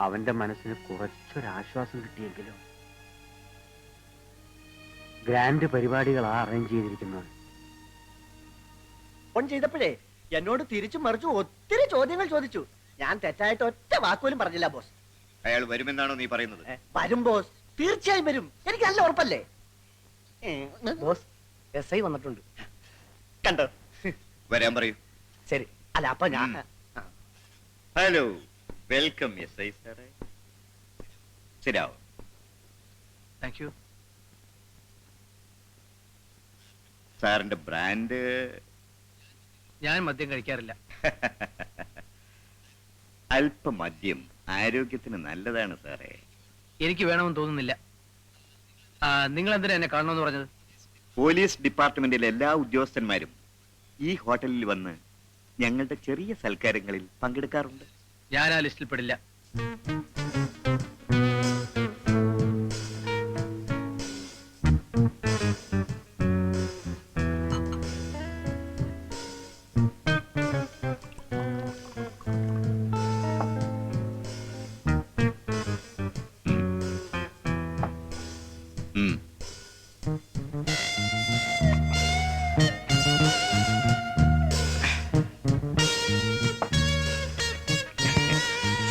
അവന്റെ മനസ്സിന് കുറച്ചൊരാശ്വാസം കിട്ടിയെങ്കിലും. ഗ്രാൻഡ് പരിപാടികളാ അറേഞ്ച് ചെയ്തിരിക്കുന്നത്. ഫോൺ ചെയ്തപ്പോഴേ എന്നോട് തിരിച്ചു മറിച്ചു ഒത്തിരി ചോദ്യങ്ങൾ ചോദിച്ചു. ഞാൻ തെറ്റായിട്ട് ഒറ്റ വാക്കുപോലും പറഞ്ഞില്ല ബോസ്. അയാൾ വരുമെന്നാണോ നീ പറയുന്നത്? വരും ബോസ്, തീർച്ചയായും വരും. എനിക്ക് നല്ല ഉറപ്പല്ലേ ബോസ്? എസ് ഐ വന്നിട്ടുണ്ട്. കണ്ടോ? വരാൻ പറയൂ. ശരി. അല്ല അപ്പൊ ഞാൻ ഹലോ വെൽക്കം എസ് ഐ സാറേ. ശരിയാവും. Thank you. സാറിന്റെ ബ്രാൻഡ്? ഞാൻ മദ്യം കഴിക്കാറില്ല. അല്പമദ്യം ആരോഗ്യത്തിന് നല്ലതാണ് സാറേ. എനിക്ക് വേണമെന്ന് തോന്നുന്നില്ല. നിങ്ങൾ എന്തിനാ എന്നെ കാണണമെന്ന് പറഞ്ഞത്? പോലീസ് ഡിപ്പാർട്ട്മെന്റിലെ എല്ലാ ഉദ്യോഗസ്ഥന്മാരും ഈ ഹോട്ടലിൽ വന്ന് ഞങ്ങളുടെ ചെറിയ സൽക്കാരങ്ങളിൽ പങ്കെടുക്കാറുണ്ട്. ഞാൻ ആ ലിസ്റ്റിൽ പെടില്ല.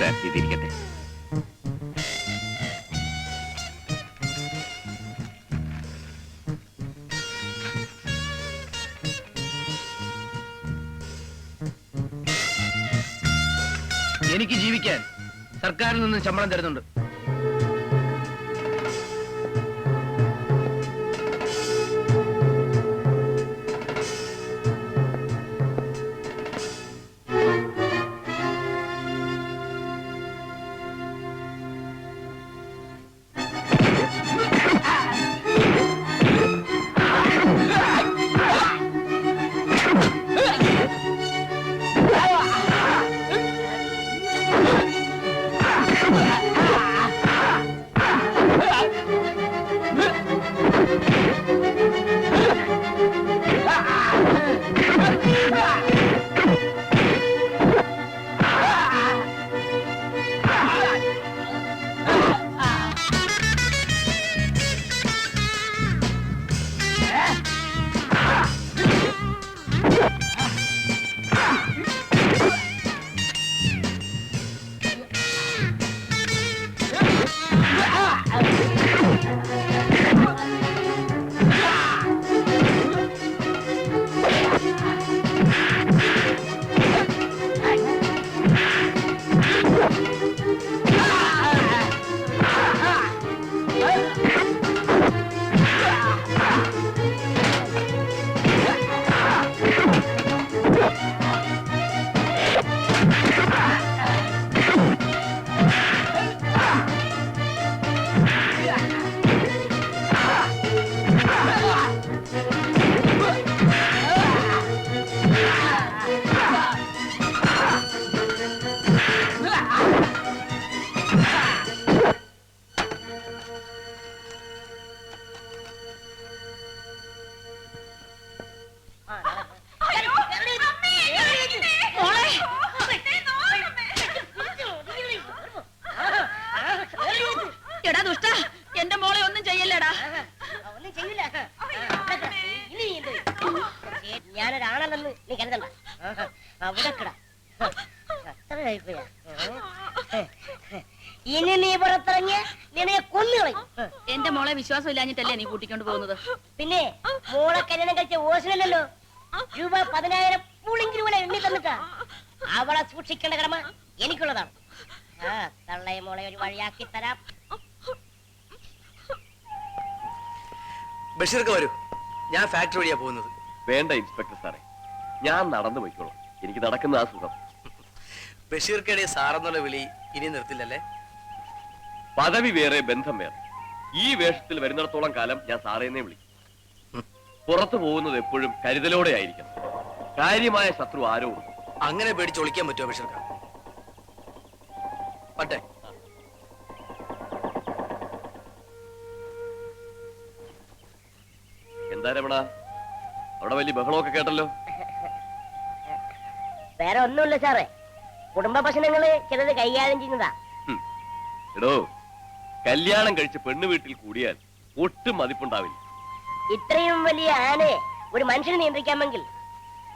സാർ ഇതിരിക്കട്ടെ. എനിക്ക് ജീവിക്കാൻ സർക്കാരിൽ നിന്ന് ശമ്പളം തരുന്നുണ്ട്. എടാ ദുഷ്ട, എന്റെ മോളെ ഒന്നും ചെയ്യല്ലടാ. ഒന്നും ചെയ്യില്ല. ഞാനൊരാണല്ലെന്ന് നീ കരുതണ്ട. അവിടെ കിട. ഇനി നീ പുറത്തിറങ്ങിയ നിന്നെ കൊന്നുകളയും. എന്റെ മോളെ വിശ്വാസം ഇല്ലാഞ്ഞിട്ടല്ലേ നീ കൂട്ടിക്കൊണ്ട് പോകുന്നത്? പിന്നെ മോളെ കല്യാണം കഴിച്ച ഓസിനല്ലോ രൂപ 10,000 പൂളിംഗ് രൂപ എണ്ണി തന്നിട്ടാ. അവളെ സൂക്ഷിക്കേണ്ട കടമ എനിക്കുള്ളതാണ്. തള്ളയെ മോളെ ഒരു വഴിയാക്കി തരാം. ബഷീർക്ക് വരൂ, ഞാൻ ഫാക്ടറി വഴിയാ പോകുന്നത്. വേണ്ട ഇൻസ്പെക്ടർ സാറേ, ഞാൻ നടന്നു പോയിക്കോളാം. എനിക്ക് നടക്കുന്ന ആ സുഖം. ബഷീർക്കയുടെ സാറെന്നുള്ള വിളി ഇനി നിർത്തില്ലല്ലേ? പദവി വേറെ, ബന്ധം വേറെ. ഈ വേഷത്തിൽ വരുന്നിടത്തോളം കാലം ഞാൻ സാറേന്നെ വിളിക്കും. പുറത്തു പോകുന്നത് എപ്പോഴും കരുതലോടെ ആയിരിക്കണം. കാര്യമായ ശത്രു ആരോ. അങ്ങനെ പേടിച്ച് ഒളിക്കാൻ പറ്റുമോ ബഷീർക്ക? പട്ടെ. എന്താ രമണ, അവിടെ വലിയ ബഹളമൊക്കെ കേട്ടല്ലോ? വേറെ ഒന്നുമില്ല സാറേ, കുടുംബ പ്രശ്നങ്ങള് ചിലത് കൈകാര്യം ചെയ്യുന്നതാ. എടോ, കല്യാണം കഴിച്ച് പെണ്ണു വീട്ടിൽ കൂടിയാൽ ഒട്ടും മതിപ്പുണ്ടാവില്ല. ഇത്രയും വലിയ ആനയെ ഒരു മനുഷ്യനെ നിയന്ത്രിക്കാമെങ്കിൽ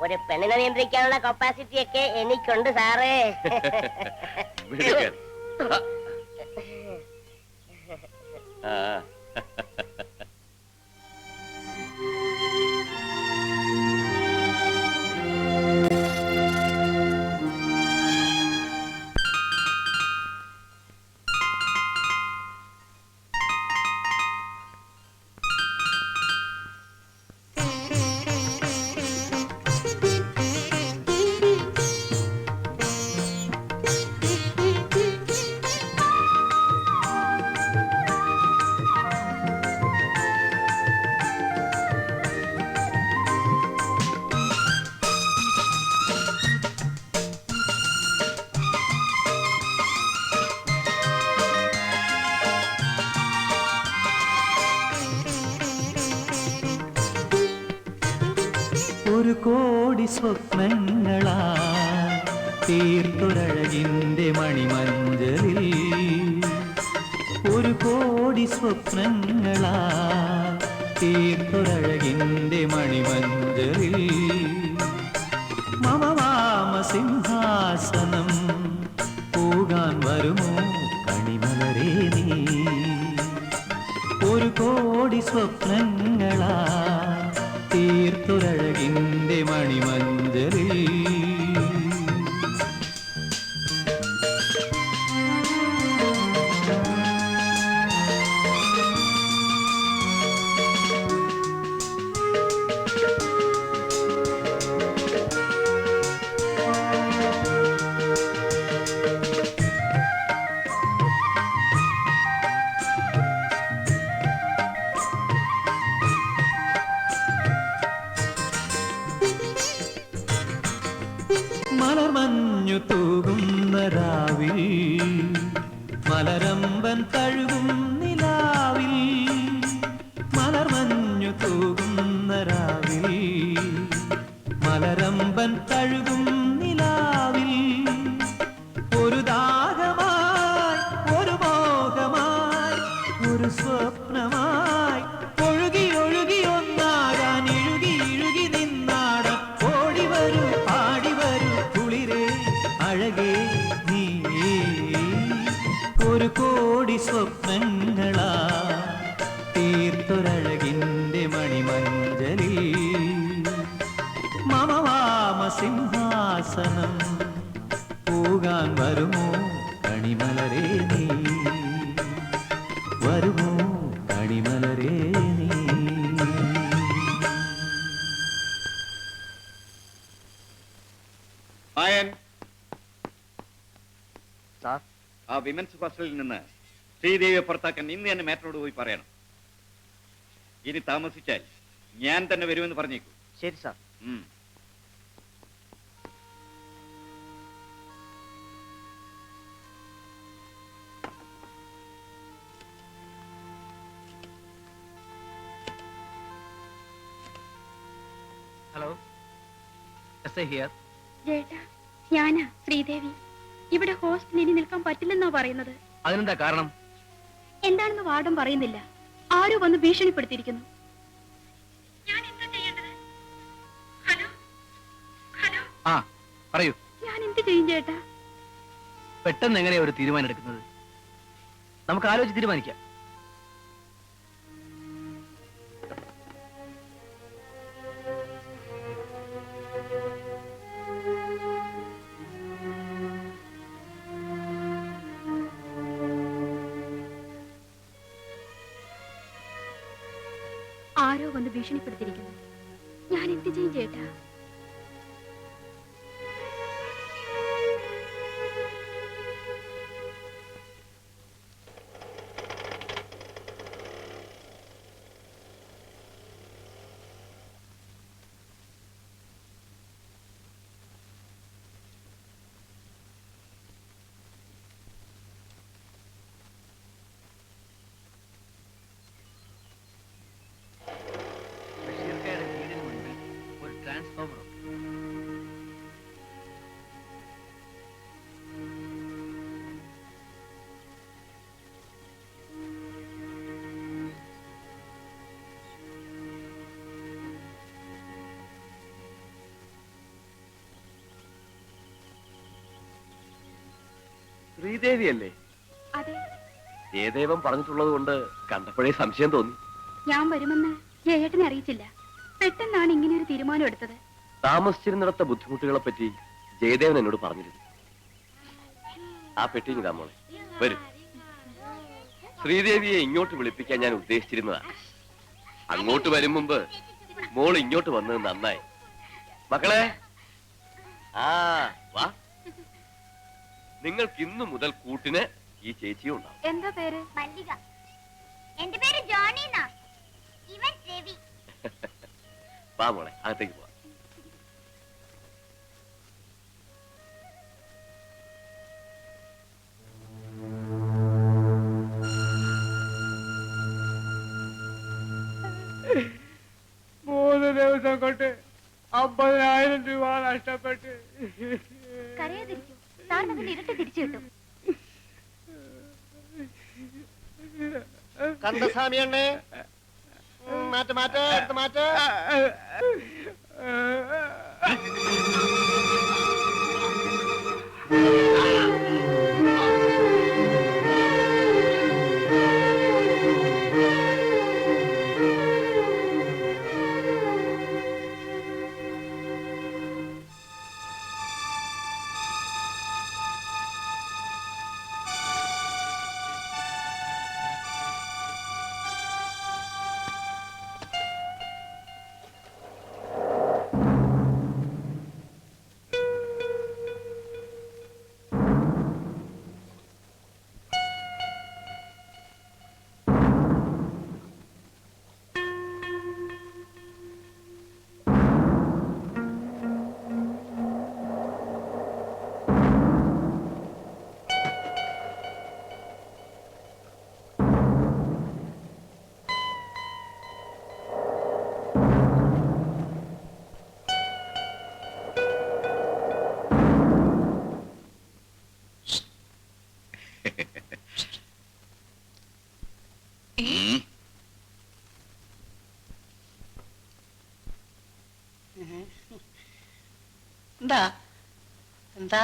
ഒരു പെണ്ണിനെ നിയന്ത്രിക്കാനുള്ള കപ്പാസിറ്റി ഒക്കെ എനിക്കുണ്ട് സാറേ. ഒരു കോടി സ്വപ്നങ്ങളാ തീർത്തൊരഴകിൻ്റെ മണിമഞ്ചലിൽ ഒരു കോടി സ്വപ്നങ്ങളാ തീർത്തൊരഴകിൻ്റെ മണിമഞ്ചലിൽ മമ വാമസിംഹാസനം പോകാൻ വരുമോ കണിമലരേ നീ ഒരു കോടി സ്വപ്നങ്ങളാ തീർത്തൊരഴകിൻ്റെ മണിമഞ്ചലിൽ മലർമഞ്ഞു തൂകുന്ന രാവിൽ മലരമ്പൻ തഴുകും നിലാവിൽ മലർമഞ്ഞു തൂകുന്ന രാവിൽ മലരമ്പൻ തഴുകും നിലാവിൽ ഒരു ദാഹമായി ഒരു മോഹമായി ഒരു സ്വപ്നമായി ഒഴുകി ഒഴുകി ഒന്നാകാൻ ഇഴുകി ഇഴുകി നിന്നാടാൻ ഓടി വരൂ പാടി വരൂ കുളിരേ അഴകേ നീ ഒരു കോടി സ്വപ്നങ്ങളാ തീർത്തൊരഴകിൻ്റെ മണിമഞ്ചലിൽ മമ വാമസിംഹാസനം പോകാൻ വരുമോ കണിമലരേ നീ വരുമോ കണിമലരേ നീ മായൻ സാർ, ആ വിമൻസ് ഹോസ്റ്റലിൽ നിന്ന് ശ്രീദേവിയെ പുറത്താക്കാൻ ഇന്ന് തന്നെ മാറ്ററോട് പോയി പറയണം. ഇനി താമസിച്ചാൽ ഞാൻ തന്നെ വരുമെന്ന് പറഞ്ഞേക്കൂ. ശരി sir. Hello, S I here. ചേട്ടാ, ഞാനാ ശ്രീദേവി. ഇവിടെ ഹോസ്റ്റലിൽ ഇനി നിൽക്കാൻ പറ്റില്ലെന്നാ പറയുന്നത്. അതിനെന്താ കാരണം? എന്താണെന്ന് വാർഡൻ പറയുന്നില്ല. ആരോ വന്ന് ഭീഷണിപ്പെടുത്തിയിരിക്കുന്നു. ആ, പറയൂ. ഞാൻ എന്ത് ചെയ്യും ചേട്ടാ? പെട്ടെന്ന് എങ്ങനെയാ ഒരു തീരുമാനം എടുക്കുന്നത്? നമുക്ക് ആലോചിച്ച് തീരുമാനിക്കാം. ആരോ വന്ന് ഭീഷണിപ്പെടുത്തിയിരിക്കുന്നു. ഞാൻ എന്ത് ചെയ്യും ചേട്ടാ? ഒരു ട്രാൻസ്ഫോമർ. ശ്രീദേവി അല്ലേ? അതെ. ജയദേവൻ പറഞ്ഞിട്ടുള്ളത് കൊണ്ട് കണ്ടപ്പോഴേ സംശയം തോന്നി. ഞാൻ വരുമെന്ന് ജയേട്ടനെ അറിയിച്ചില്ല. പെട്ടെന്നാണ് ഇങ്ങനെ ഒരു തീരുമാനം എടുത്തത്. താമസിച്ചിരുന്നിടത്ത ബുദ്ധിമുട്ടുകളെ പറ്റി ജയദേവൻ എന്നോട് പറഞ്ഞിരുന്നു. ആ പെട്ടി ഇതാ മോളെ, വരൂ. ശ്രീദേവിയെ ഇങ്ങോട്ട് വിളിപ്പിക്കാൻ ഞാൻ ഉദ്ദേശിച്ചിരുന്നതാ. അങ്ങോട്ട് വരും മുമ്പ് മോൾ ഇങ്ങോട്ട് വന്നത് നന്നായി. മക്കളെ, ആ വാ. നിങ്ങൾക്ക് ഇന്നു മുതൽ കൂട്ടിന് ഈ ചേച്ചിയും ഉണ്ടാവും. എന്താ പേര്? മല്ലിക. എന്റെ പേര് ജോണി. ഇവൻ രവി. വാ മോളെ, അകത്തേക്ക് പോവാം. ദിവസം കൊണ്ട് 50,000 രൂപ നഷ്ടപ്പെട്ട്. കരയാതിരിക്കൂ, സാറിന് അതിന്റെ ഇരട്ടി തിരിച്ചു കിട്ടും. കണ്ടസ്വാമി അണ്ണേ, മാറ്റ് മാറ്റ് എടുത്ത് മാറ്റ്. എന്താ എന്താ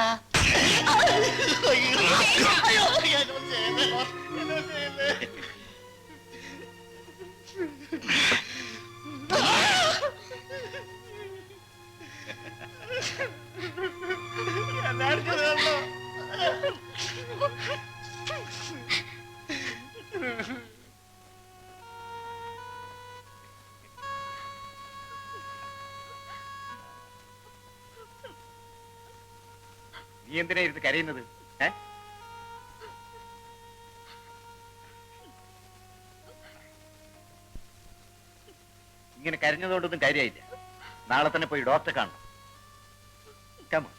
നീ എന്തിനാ ഇരുന്ന് കരയുന്നത്? ഇങ്ങനെ കരഞ്ഞതുകൊണ്ടൊന്നും കാര്യമായില്ല. നാളെ തന്നെ പോയി ഡോക്ടറെ കാണണം. Come on.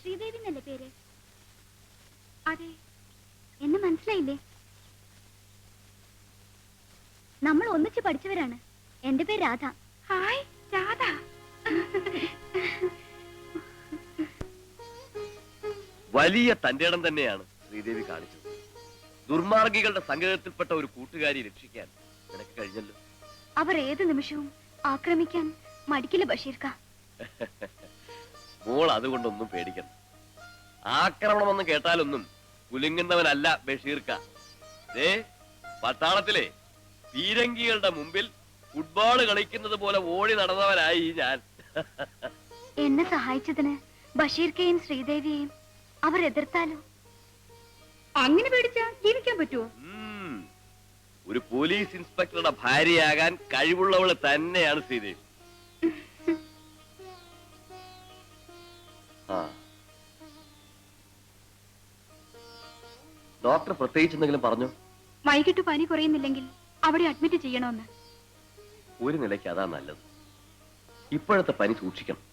ശ്രീദേവി എന്നല്ലേ പേര്? അതെ. എന്നെ മനസ്സിലായില്ലേ? നമ്മൾ ഒന്നിച്ച് പഠിച്ചവരാണ്. എന്റെ പേര് രാധ. ഹായ് രാധ. വലിയ തന്റെ ഇടം തന്നെയാണ് ശ്രീദേവി കാണിച്ചത്. ദുർമാർഗികളുടെ സംഗീതത്തിൽപ്പെട്ട ഒരു കൂട്ടുകാരി രക്ഷിക്കാൻ നിനക്ക് കഴിഞ്ഞല്ലോ. അവർ ഏത് നിമിഷവും ആക്രമിക്കാൻ മടിക്കില്ല ബഷീർക്ക. മോൾ അതുകൊണ്ടൊന്നും പേടിക്കണം. ആക്രമണമെന്ന് കേട്ടാലൊന്നും കുലുങ്ങുന്നവനല്ല ബഷീർക്ക. പട്ടാളത്തിലെ പീരങ്കികളുടെ മുമ്പിൽ ഫുട്ബോൾ കളിക്കുന്നത് പോലെ ഓടി നടന്നവനായി ഞാൻ. എന്നെ സഹായിച്ചതിന് ബഷീർക്കയും ശ്രീദേവിയെയും അവർ എതിർത്താലോ? അങ്ങനെ പേടിച്ചാ ജീവിക്കാൻ പറ്റുമോ? ഒരു പോലീസ് ഇൻസ്പെക്ടറുടെ ഭാര്യയാകാൻ കഴിവുള്ളവള് തന്നെയാണ് ശ്രീദേവി. ഡോക്ടർ പ്രത്യേകിച്ച് എന്തെങ്കിലും പറഞ്ഞു? വൈകിട്ട് പനി കുറയുന്നില്ലെങ്കിൽ അവിടെ അഡ്മിറ്റ് ചെയ്യണമെന്ന്. ഒരു നിലയ്ക്ക് അതാ നല്ലത്. ഇപ്പോഴത്തെ പനി സൂക്ഷിക്കണം.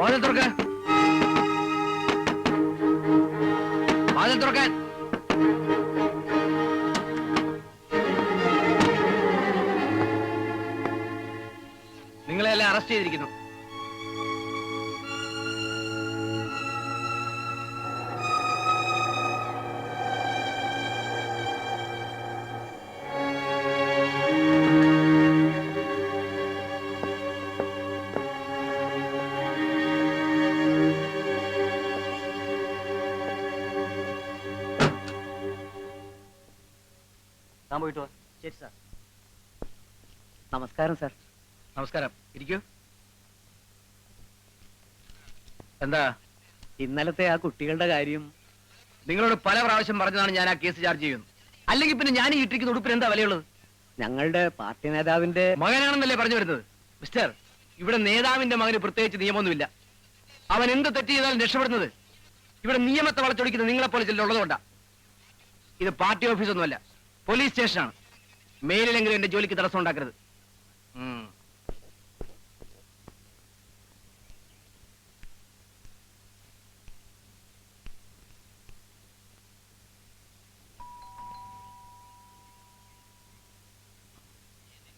വാതിൽ തുറക്കാൻ, വാതിൽ തുറക്കാൻ. നിങ്ങളെല്ലാം അറസ്റ്റ് ചെയ്തിരിക്കുന്നു. താൻ പോയിട്ട് വാ. ശരി സാർ. നമസ്കാരം സാർ. നമസ്കാരം. ഇരിക്കൂ. എന്താ ഇന്നലത്തെ ആ കുട്ടികളുടെ കാര്യം നിങ്ങളോട് പല പ്രാവശ്യം പറഞ്ഞതാണ് ഞാൻ ആ കേസ് ചാർജ് ചെയ്യുന്നു. അല്ലെങ്കിൽ പിന്നെ ഞാൻ ഈ ഇട്ടിരിക്കുന്ന ഉടുപ്പിന് എന്താ വിലയുള്ളത്? ഞങ്ങളുടെ പാർട്ടി നേതാവിന്റെ മകനാണെന്നല്ലേ പറഞ്ഞു വരുന്നത്? മിസ്റ്റർ, ഇവിടെ നേതാവിന്റെ മകന് പ്രത്യേകിച്ച് നിയമമൊന്നുമില്ല. അവൻ എന്ത് തെറ്റ് ചെയ്താലും രക്ഷപ്പെടുന്നത് ഇവിടെ നിയമത്തെ വളച്ചൊടിക്കുന്ന നിങ്ങളെപ്പോലെ ചിലരുള്ളതുകൊണ്ടാ. ഇത് പാർട്ടി ഓഫീസൊന്നുമല്ല, പോലീസ് സ്റ്റേഷനാണ്. മേലിലെങ്കിലും എന്റെ ജോലിക്ക് തടസ്സം ഉണ്ടാക്കരുത്.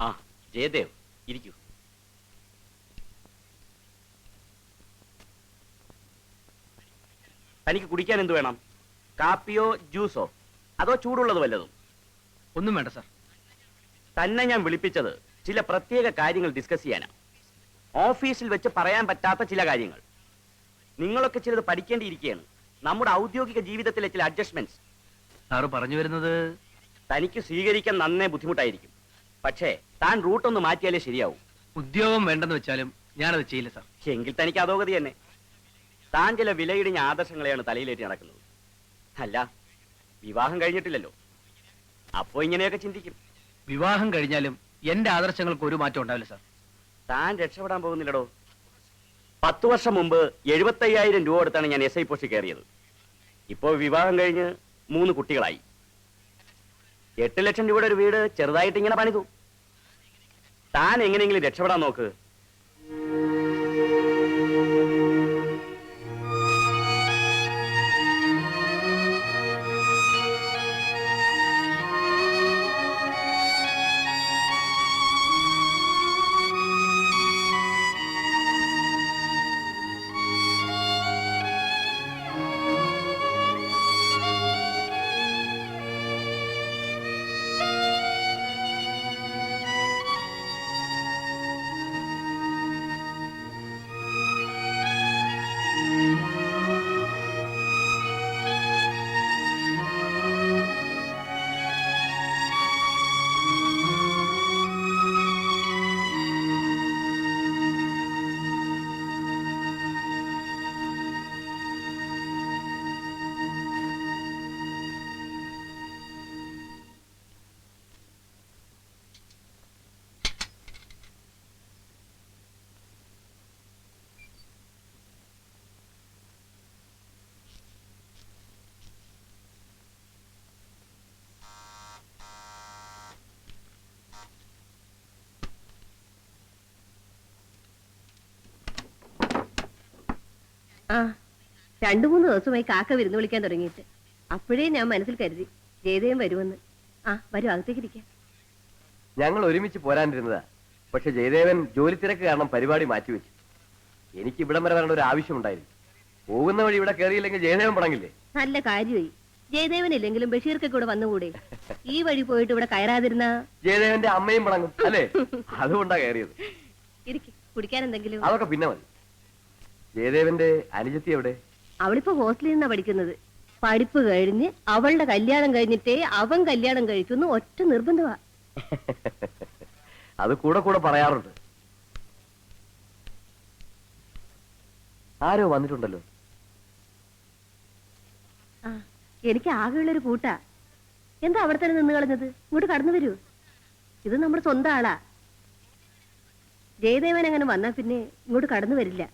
ആ ജയദേവ് ഇരിക്കൂ. തനിക്ക് കുടിക്കാൻ എന്ത് വേണം? കാപ്പിയോ ജ്യൂസോ അതോ ചൂടുള്ളത് വല്ലതും? ഒന്നും വേണ്ട സാർ. തന്നെ ഞാൻ വിളിപ്പിച്ചത് ചില പ്രത്യേക കാര്യങ്ങൾ ഡിസ്കസ് ചെയ്യാനാണ്. ഓഫീസിൽ വെച്ച് പറയാൻ പറ്റാത്ത ചില കാര്യങ്ങൾ. നിങ്ങളൊക്കെ ചിലത് പഠിക്കേണ്ടിയിരിക്കുകയാണ്. നമ്മുടെ ഔദ്യോഗിക ജീവിതത്തിലെ ചില അഡ്ജസ്റ്റ്മെന്റ്സ്. സാറ് പറഞ്ഞു വരുന്നത് തനിക്ക് സ്വീകരിക്കാൻ നന്നേ ബുദ്ധിമുട്ടായിരിക്കും. പക്ഷേ താൻ റൂട്ടൊന്ന് മാറ്റിയാലേ ശരിയാവും. ഉദ്യോഗം വേണ്ടെന്ന് വെച്ചാലും ഞാനത് ചെയ്യില്ല സാർ. എങ്കിൽ തനിക്ക് അധോഗതി തന്നെ. താൻ ചില വിലയിടിഞ്ഞ ആദർശങ്ങളെയാണ് തലയിലേറ്റി നടക്കുന്നത്. അല്ല, വിവാഹം കഴിഞ്ഞിട്ടില്ലല്ലോ, അപ്പോ ഇങ്ങനെയൊക്കെ ചിന്തിക്കും. വിവാഹം കഴിഞ്ഞാലും എന്റെ ആദർശങ്ങൾക്ക് ഒരു മാറ്റം ഉണ്ടാവില്ല സാർ. താൻ രക്ഷപ്പെടാൻ പോകുന്നില്ലടോ. 10 വർഷം മുമ്പ് 75,000 രൂപ കൊടുത്താണ് ഞാൻ SI പോസ്റ്റ് കയറിയത്. ഇപ്പോ വിവാഹം കഴിഞ്ഞ് 3 കുട്ടികളായി. 8 ലക്ഷം രൂപയുടെ ഒരു വീട് ചെറുതായിട്ട് ഇങ്ങനെ പണിതു. താൻ എങ്ങനെയെങ്കിലും രക്ഷപ്പെടാൻ നോക്ക്. ആ 2-3 ദിവസമായി കാക്ക വിരുന്ന് വിളിക്കാൻ തുടങ്ങിയിട്ട്. അപ്പോഴേ ഞാൻ മനസ്സിൽ കരുതി ജയദേവൻ വരുമെന്ന്. ആ വരൂ, അകത്തേക്ക് ഇരിക്കാം. ഞങ്ങൾ ഒരുമിച്ച് പോരാനിരുന്നതാ. പക്ഷെ ജയദേവൻ ജോലി തിരക്ക് കാരണം പരിപാടി മാറ്റിവെച്ചു. എനിക്ക് ഇവിടം വരെ വരേണ്ട ഒരു ആവശ്യമുണ്ടായിരുന്നു. പോകുന്ന വഴി ഇവിടെ കയറിയില്ലെങ്കിൽ ജയദേവൻ പടങ്ങില്ലേ? നല്ല കാര്യമായി. ജയദേവൻ ഇല്ലെങ്കിലും ബഷീർക്ക് കൂടെ വന്നുകൂടെ? ഈ വഴി പോയിട്ട് ഇവിടെ കയറാതിരുന്ന ജയദേവന്റെ അമ്മയും പടങ്ങും അല്ലേ? അതുകൊണ്ടാ കയറിയത്. കുടിക്കാൻ എന്തെങ്കിലും? അതൊക്കെ പിന്നെ മതി. ജയദേവന്റെ അനുജത്തി എവിടെ? അവളിപ്പോ ഹോസ്റ്റലിൽ നിന്നാ പഠിക്കുന്നത്. പഠിപ്പ് കഴിഞ്ഞ് അവളുടെ കല്യാണം കഴിഞ്ഞിട്ടേ അവൻ കല്യാണം കഴിക്കുന്നു. ഒറ്റ നിർബന്ധമാ. അത് കൂടെ കൂടെ പറയാറുണ്ട്. ആരോ വന്നിട്ടുണ്ടല്ലോ. ആ എനിക്ക് ആകെയുള്ളൊരു കൂട്ടാ. എന്താ അവിടെ തന്നെ നിന്ന് കളഞ്ഞത്? ഇങ്ങോട്ട് കടന്നു വരൂ. ഇത് നമ്മുടെ സ്വന്തം ആളാ. ജയദേവൻ അങ്ങനെ വന്നാ പിന്നെ ഇങ്ങോട്ട് കടന്നു വരില്ല.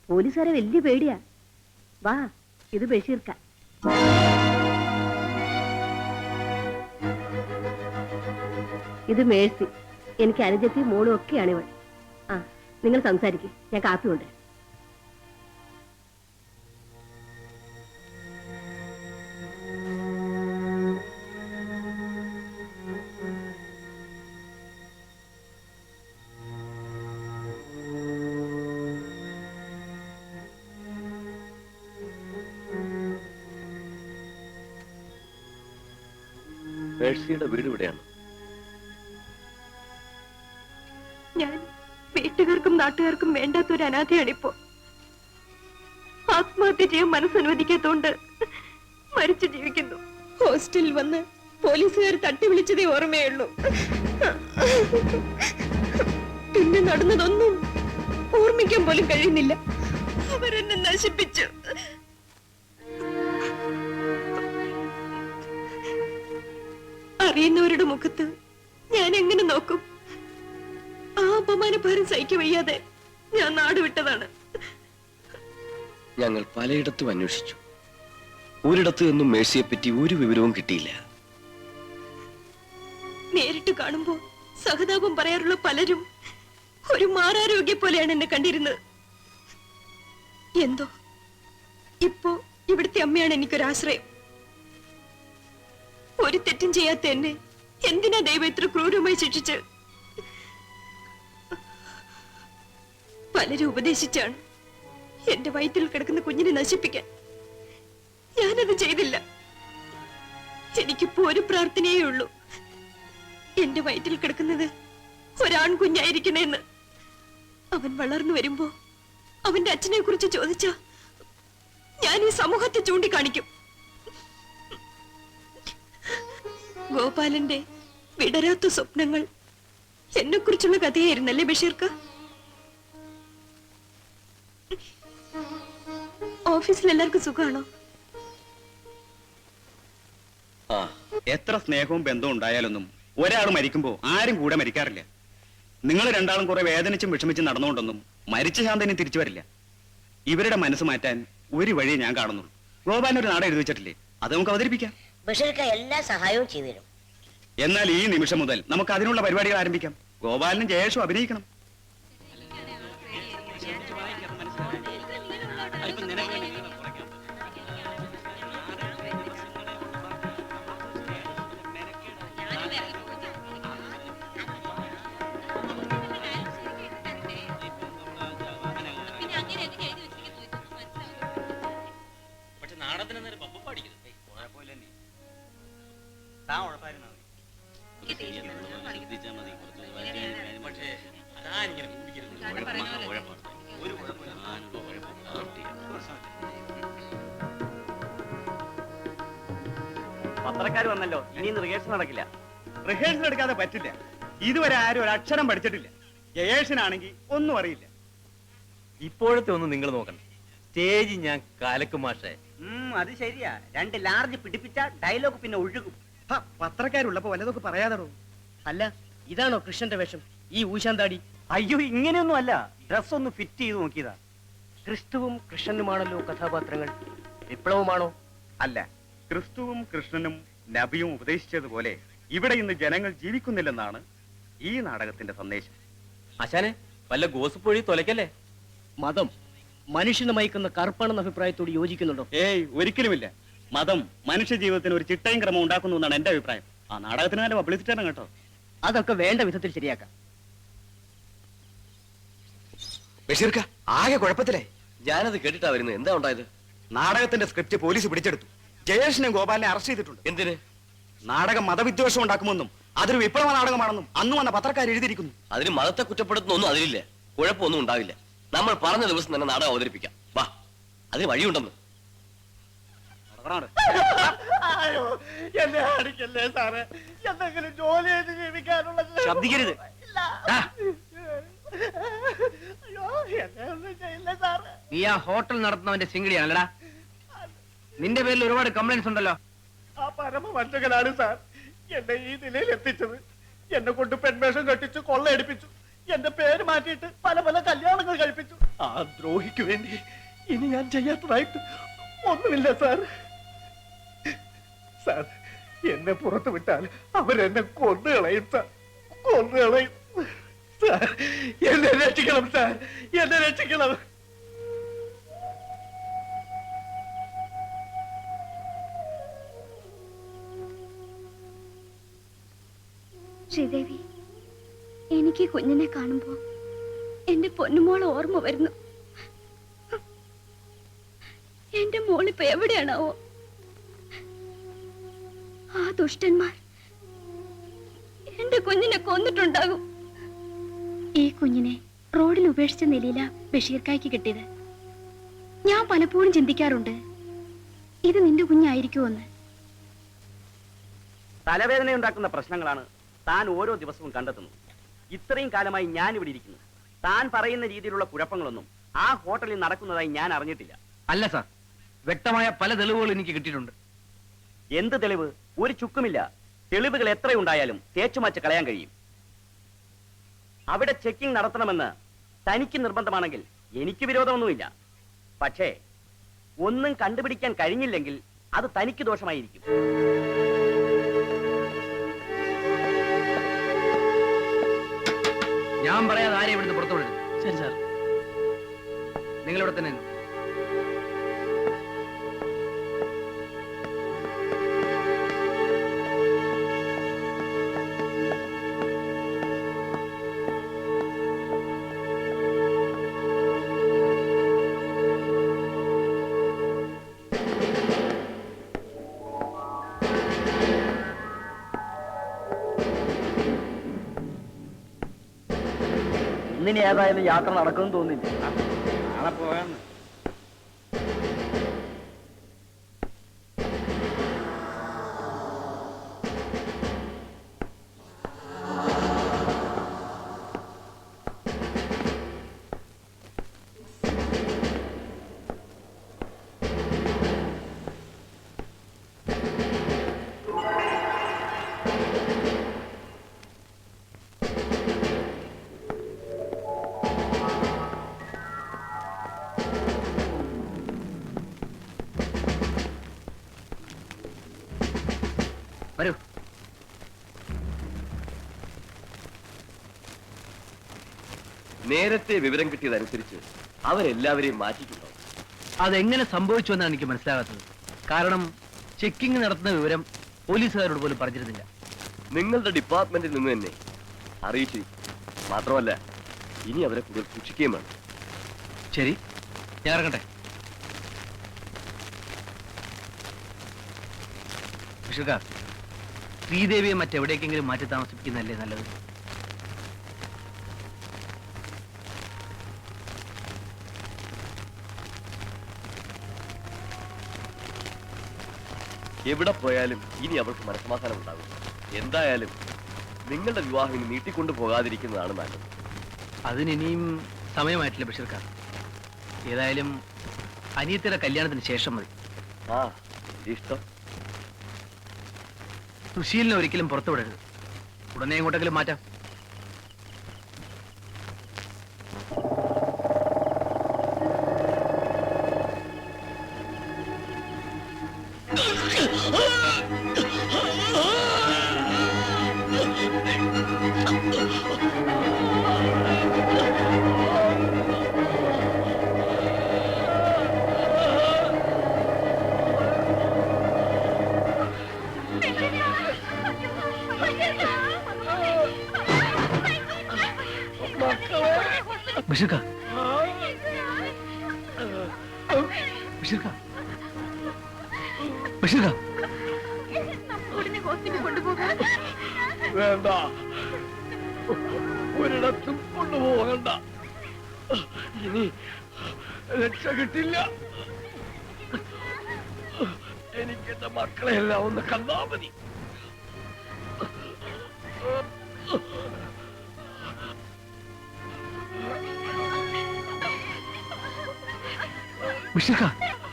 പോലീസുകാരെ വലിയ പേടിയാ. വാ, ഇത് ബഷീർക്ക. ഇത് മേഴ്സി. എനിക്ക് അനുജത്തി മോളും ഒക്കെയാണ് ഇവൾ. ആ നിങ്ങൾ സംസാരിക്കും, ഞാൻ കാപ്പി കൊണ്ട്. മേഴ്സിയുടെ വീട് ഇവിടെയാണ്. ഞാൻ വീട്ടുകാർക്കും നാട്ടുകാർക്കും വേണ്ടാത്തൊരു അനാഥയാണിപ്പോ. ആത്മഹത്യ ചെയ്യാൻ മനസ്സനുവദിക്കാത്തോണ്ട് മരിച്ചു ജീവിക്കുന്നു. ഹോസ്റ്റലിൽ വന്ന് പോലീസുകാർ തട്ടി വിളിച്ചതേ ഓർമ്മയുള്ളൂ. പിന്നെ നടന്നതൊന്നും ഓർമ്മിക്കാൻ പോലും കഴിയുന്നില്ല. അവരെന്നെ നശിപ്പിച്ചു. അറിയുന്നവരുടെ മുഖത്ത് ഞാൻ എങ്ങനെ നോക്കും? ആ അപമാനഭാരം സഹിക്ക വയ്യാതെ ഞാൻ നാട് വിട്ടതാണ്. ഞങ്ങൾ പലയിടത്തും അന്വേഷിച്ചു. ഒരിടത്തു നിന്നും മേഴ്സിയെ പറ്റി ഒരു വിവരവും കിട്ടിയില്ല. നേരിട്ട് കാണുമ്പോ സഹതാപം പറയാറുള്ള പലരും ഒരു മാറാരോഗ്യ പോലെയാണ് എന്നെ കണ്ടിരുന്നത്. എന്തോ ഇപ്പോ ഇവിടുത്തെ അമ്മയാണ് എനിക്കൊരാശ്രയം. ഒരു തെറ്റും ചെയ്യാത്ത എന്നെ എന്തിനാ ദൈവം ഇത്ര ക്രൂരമായി ശിക്ഷിച്ച്? പലരും ഉപദേശിച്ചാണ് എന്റെ വയറ്റിൽ കിടക്കുന്ന കുഞ്ഞിനെ നശിപ്പിക്കാൻ. ഞാനത് ചെയ്തില്ല. എനിക്കിപ്പോ ഒരു പ്രാർത്ഥനയേ ഉള്ളൂ, എന്റെ വയറ്റിൽ കിടക്കുന്നത് ഒരാൺകുഞ്ഞായിരിക്കണേന്ന്. അവൻ വളർന്നു വരുമ്പോ അവന്റെ അച്ഛനെ കുറിച്ച് ചോദിച്ചാ ഞാൻ ഈ സമൂഹത്തെ ചൂണ്ടിക്കാണിക്കും. ഗോപാലന്റെ വിടരാത്ത സ്വപ്നങ്ങൾ എന്നെ കുറിച്ചുള്ള കഥയായിരുന്നല്ലേ ബഷീർക്ക്? ഓഫീസിൽ എല്ലാവർക്കും സുഖമാണോ? എത്ര സ്നേഹവും ബന്ധവും ഉണ്ടായാലൊന്നും ഒരാൾ മരിക്കുമ്പോ ആരും കൂടെ മരിക്കാറില്ല. നിങ്ങൾ രണ്ടാളും കുറെ വേദനിച്ചും വിഷമിച്ചും നടന്നുകൊണ്ടൊന്നും മരിച്ച ശാന്തനും തിരിച്ചു വരില്ല. ഇവരുടെ മനസ്സ് മാറ്റാൻ ഒരു വഴിയെ ഞാൻ കാണുന്നുള്ളൂ. ഗോപാലൻ ഒരു നാടകം എഴുതി വെച്ചിട്ടില്ലേ, അത് നമുക്ക് അവതരിപ്പിക്കാം. ബഷീർക്ക് എല്ലാ സഹായവും ചെയ്തു തരും. എന്നാൽ ഈ നിമിഷം മുതൽ നമുക്ക് അതിനുള്ള പരിപാടികൾ ആരംഭിക്കാം. ഗോപാലനും ജയേഷും അഭിനയിക്കണം. പത്രക്കാർ വന്നല്ലോ, ഇനി റിഹേഴ്സൽ നടക്കില്ല. റിഹേഴ്സൽ എടുക്കാതെ പറ്റില്ല. ഇതുവരെ ആരും ഒരു അക്ഷരം പഠിച്ചിട്ടില്ല. ജയേഷനാണെങ്കിൽ ഒന്നും അറിയില്ല. ഇപ്പോഴത്തെ ഒന്നും നിങ്ങൾ നോക്കണം. സ്റ്റേജ് ഞാൻ കലക്കും മാഷേ. അത് ശരിയാ. 2 ലാർജ് പിടിപ്പിച്ച ഡയലോഗ് പിന്നെ ഒഴുകും. പത്രക്കാരുള്ളപ്പോ വല്ലതൊക്കെ പറയാതാണോ? അല്ല, ഇതാണോ കൃഷ്ണന്റെ വേഷം? ഈ ഊശാന്താടി? അയ്യോ, ഇങ്ങനെയൊന്നും അല്ല. ഡ്രസ് ഒന്ന് ഫിറ്റ് ചെയ്ത് നോക്കിയതാ. ക്രിസ്തുവും കൃഷ്ണനുമാണല്ലോ കഥാപാത്രങ്ങൾ. വിപ്ലവമാണോ? അല്ല, ക്രിസ്തുവും കൃഷ്ണനും നബിയും ഉപദേശിച്ചതുപോലെ ഇവിടെ ഇന്ന് ജനങ്ങൾ ജീവിക്കുന്നില്ലെന്നാണ് ഈ നാടകത്തിന്റെ സന്ദേശം. ആശാനെ, വല്ല ഗോസിപ്പ് വഴി തൊലയ്ക്കല്ലേ? മതം മനുഷ്യനെ മയക്കുന്ന കറുപ്പാണെന്ന അഭിപ്രായത്തോട് യോജിക്കുന്നുണ്ടോ? ഏയ്, ഒരിക്കലുമില്ല. മതം മനുഷ്യ ജീവിതത്തിന് ഒരു ചിട്ടയും ക്രമം ഉണ്ടാക്കുന്നു എന്നാണ് എന്റെ അഭിപ്രായം. ആ നാടകത്തിന് നല്ല പബ്ലിസിറ്റി ആണ് കേട്ടോ. അതൊക്കെ വേണ്ട വിധത്തിൽ ശരിയാക്കാം. ബഷീർക്ക ആകെ കുഴപ്പത്തിലേ. ഞാനത് കേട്ടിട്ടാ വരുന്നത്. എന്താ ഉണ്ടായത്? നാടകത്തിന്റെ സ്ക്രിപ്റ്റ് പോലീസ് പിടിച്ചെടുത്തു. ജയേഷിനെ ഗോപാലിനെ അറസ്റ്റ് ചെയ്തിട്ടുണ്ട്. എന്തിന്? നാടകം മതവിദ്വേഷം ഉണ്ടാക്കുമെന്നും അതൊരു വിപ്ലവ നാടകമാണെന്നും അന്ന് വന്ന പത്രക്കാർ എഴുതിയിരിക്കുന്നു. അതിന് മതത്തെ കുറ്റപ്പെടുത്തുന്നൊന്നും അതിലില്ല. കുഴപ്പമൊന്നും ഉണ്ടാവില്ല. നമ്മൾ പറഞ്ഞ ദിവസം തന്നെ നാടകം അവതരിപ്പിക്കാം. വാ, അതിന് വഴിയുണ്ടെന്ന്. എന്നെ അടിക്കല്ലേ സാറേ, എന്തെങ്കിലും ജോലി ചെയ്ത് ജീവിക്കാനുള്ള ശബ്ദിക്കരുത്. എന്നെ ഒന്നും ചെയ്യില്ല സാറേ. നീ ആ ഹോട്ടൽ നടത്തുന്നവന്റെ സിംഗിടിയാണല്ലടാ? നിന്റെ പേരിൽ ഒരുപാട് കംപ്ലൈന്റ്സ് ഉണ്ടല്ലോ. ആ പരമ വഞ്ചകനാണ് സാർ എന്നെ ഈ നിലയിൽ എത്തിച്ചത്. എന്നെ കൊണ്ട് പെൺവേഷം കെട്ടിച്ചു, കൊള്ളയടിപ്പിച്ചു, എന്റെ പേര് മാറ്റിയിട്ട് പല പല കല്യാണങ്ങൾ കഴിപ്പിച്ചു. ആ ദ്രോഹിക്ക് വേണ്ടി ഇനി ഞാൻ ചെയ്യാത്തതായിട്ട് ഒന്നുമില്ല സാർ. സാർ, എന്നെ പുറത്തു വിട്ടാൽ അവരെന്നെ കൊന്നുകളയും സാർ, കൊന്നുകളയും സാർ. എന്നെ രക്ഷിക്കണം സാർ, എന്നെ രക്ഷിക്കണം. ശ്രീദേവി, എനിക്ക് കുഞ്ഞിനെ കാണുമ്പോ എന്റെ പൊന്നുമോൾ ഓർമ്മ വരുന്നു. എന്റെ മോളിപ്പോ എവിടെയാണാവോ? ആ ദുഷ്ടന്മാർ എന്റെ കുഞ്ഞിനെ കൊന്നിട്ടുണ്ടാകും. ഈ കുഞ്ഞിനെ റോഡിൽ ഉപേക്ഷിച്ച നിലയില ബഷീർക്കായ്ക്ക് കിട്ടിയത്. ഞാൻ പലപ്പോഴും ചിന്തിക്കാറുണ്ട്, ഇത് നിന്റെ കുഞ്ഞായിരിക്കുമെന്ന്. തലവേദന ഉണ്ടാക്കുന്ന പ്രശ്നങ്ങളാണ് താൻ ഓരോ ദിവസവും കണ്ടെത്തുന്നത്. ഇത്രയും കാലമായി ഞാൻ ഇവിടെ ഇരിക്കുന്നു. താൻ പറയുന്ന രീതിയിലുള്ള കുഴപ്പങ്ങളൊന്നും ആ ഹോട്ടലിൽ നടക്കുന്നതായി ഞാൻ അറിഞ്ഞിട്ടില്ല. അല്ല സാർ, വ്യക്തമായ പല തെളിവുകളും എനിക്ക് കിട്ടിയിട്ടുണ്ട്. എന്ത് തെളിവ്? ഒരു ചുക്കുമില്ല. തെളിവുകൾ എത്രയുണ്ടായാലും തേച്ചുമാച്ച് കളയാൻ കഴിയും. അവിടെ ചെക്കിംഗ് നടത്തണമെന്ന് തനിക്ക് നിർബന്ധമാണെങ്കിൽ എനിക്ക് വിരോധമൊന്നുമില്ല. പക്ഷേ ഒന്നും കണ്ടുപിടിക്കാൻ കഴിഞ്ഞില്ലെങ്കിൽ അത് തനിക്ക് ദോഷമായിരിക്കും. ഞാൻ പറയാതെ ആരെയും ഇവിടുന്ന് പുറത്തുവിടരുത്. ശരി സാർ, നിങ്ങളിവിടെ തന്നെ നിന്നു. ഇന്നിനി ഏതായാലും യാത്ര നടക്കുമെന്ന് തോന്നില്ല. നാളെ പോകാന്ന്. വരൂ. നേരത്തെ വിവരം കിട്ടിയതനുസരിച്ച് അവരെല്ലാവരെയും മാറ്റിയിട്ടുണ്ടോ? അതെങ്ങനെ സംഭവിച്ചു എന്നാണ് എനിക്ക് മനസ്സിലാകാത്തത്. കാരണം ചെക്കിംഗ് നടത്തുന്ന വിവരം പോലീസുകാരോട് പോലും പറഞ്ഞിരുന്നില്ല. നിങ്ങളുടെ ഡിപ്പാർട്ട്മെന്റിൽ നിന്ന് തന്നെ അറിയിച്ചു. മാത്രമല്ല ഇനി അവരെ കൂടുതൽ സൂക്ഷിക്കുകയും വേണം. ശരി, ഞാൻ ഇറങ്ങട്ടെ. വിഷുക്കാർ, ശ്രീദേവിയെ മറ്റെവിടേക്കെങ്കിലും മാറ്റി താമസിപ്പിക്കുന്നതല്ലേ നല്ലത്? എവിടെ പോയാലും ഇനി അവൾക്ക് മനസ്സമാധാനം ഉണ്ടാകും. എന്തായാലും നിങ്ങളുടെ വിവാഹം ഇനി നീട്ടിക്കൊണ്ടു പോകാതിരിക്കുന്നതാണ് നല്ലത്. അതിനിനിയും സമയമായിട്ടില്ല ബഷീർക്കാർ. ഏതായാലും അനിയത്തിയുടെ കല്യാണത്തിന് ശേഷം മതി. ആ, ഇഷ്ടം. സുശീലിനെ ഒരിക്കലും പുറത്തുവിടരുത്. ഉടനെ എങ്ങോട്ടെങ്കിലും മാറ്റാം. ബഷീർക്ക, ബഷീർക്ക, ബഷീർക്ക, വേണ്ട, ഒരിടത്തും കൊണ്ടുപോകണ്ട. ഇനി രക്ഷ കിട്ടില്ല. എനിക്ക് എന്റെ മക്കളെ എല്ലാം ഒന്ന് കണ്ടാ മതി.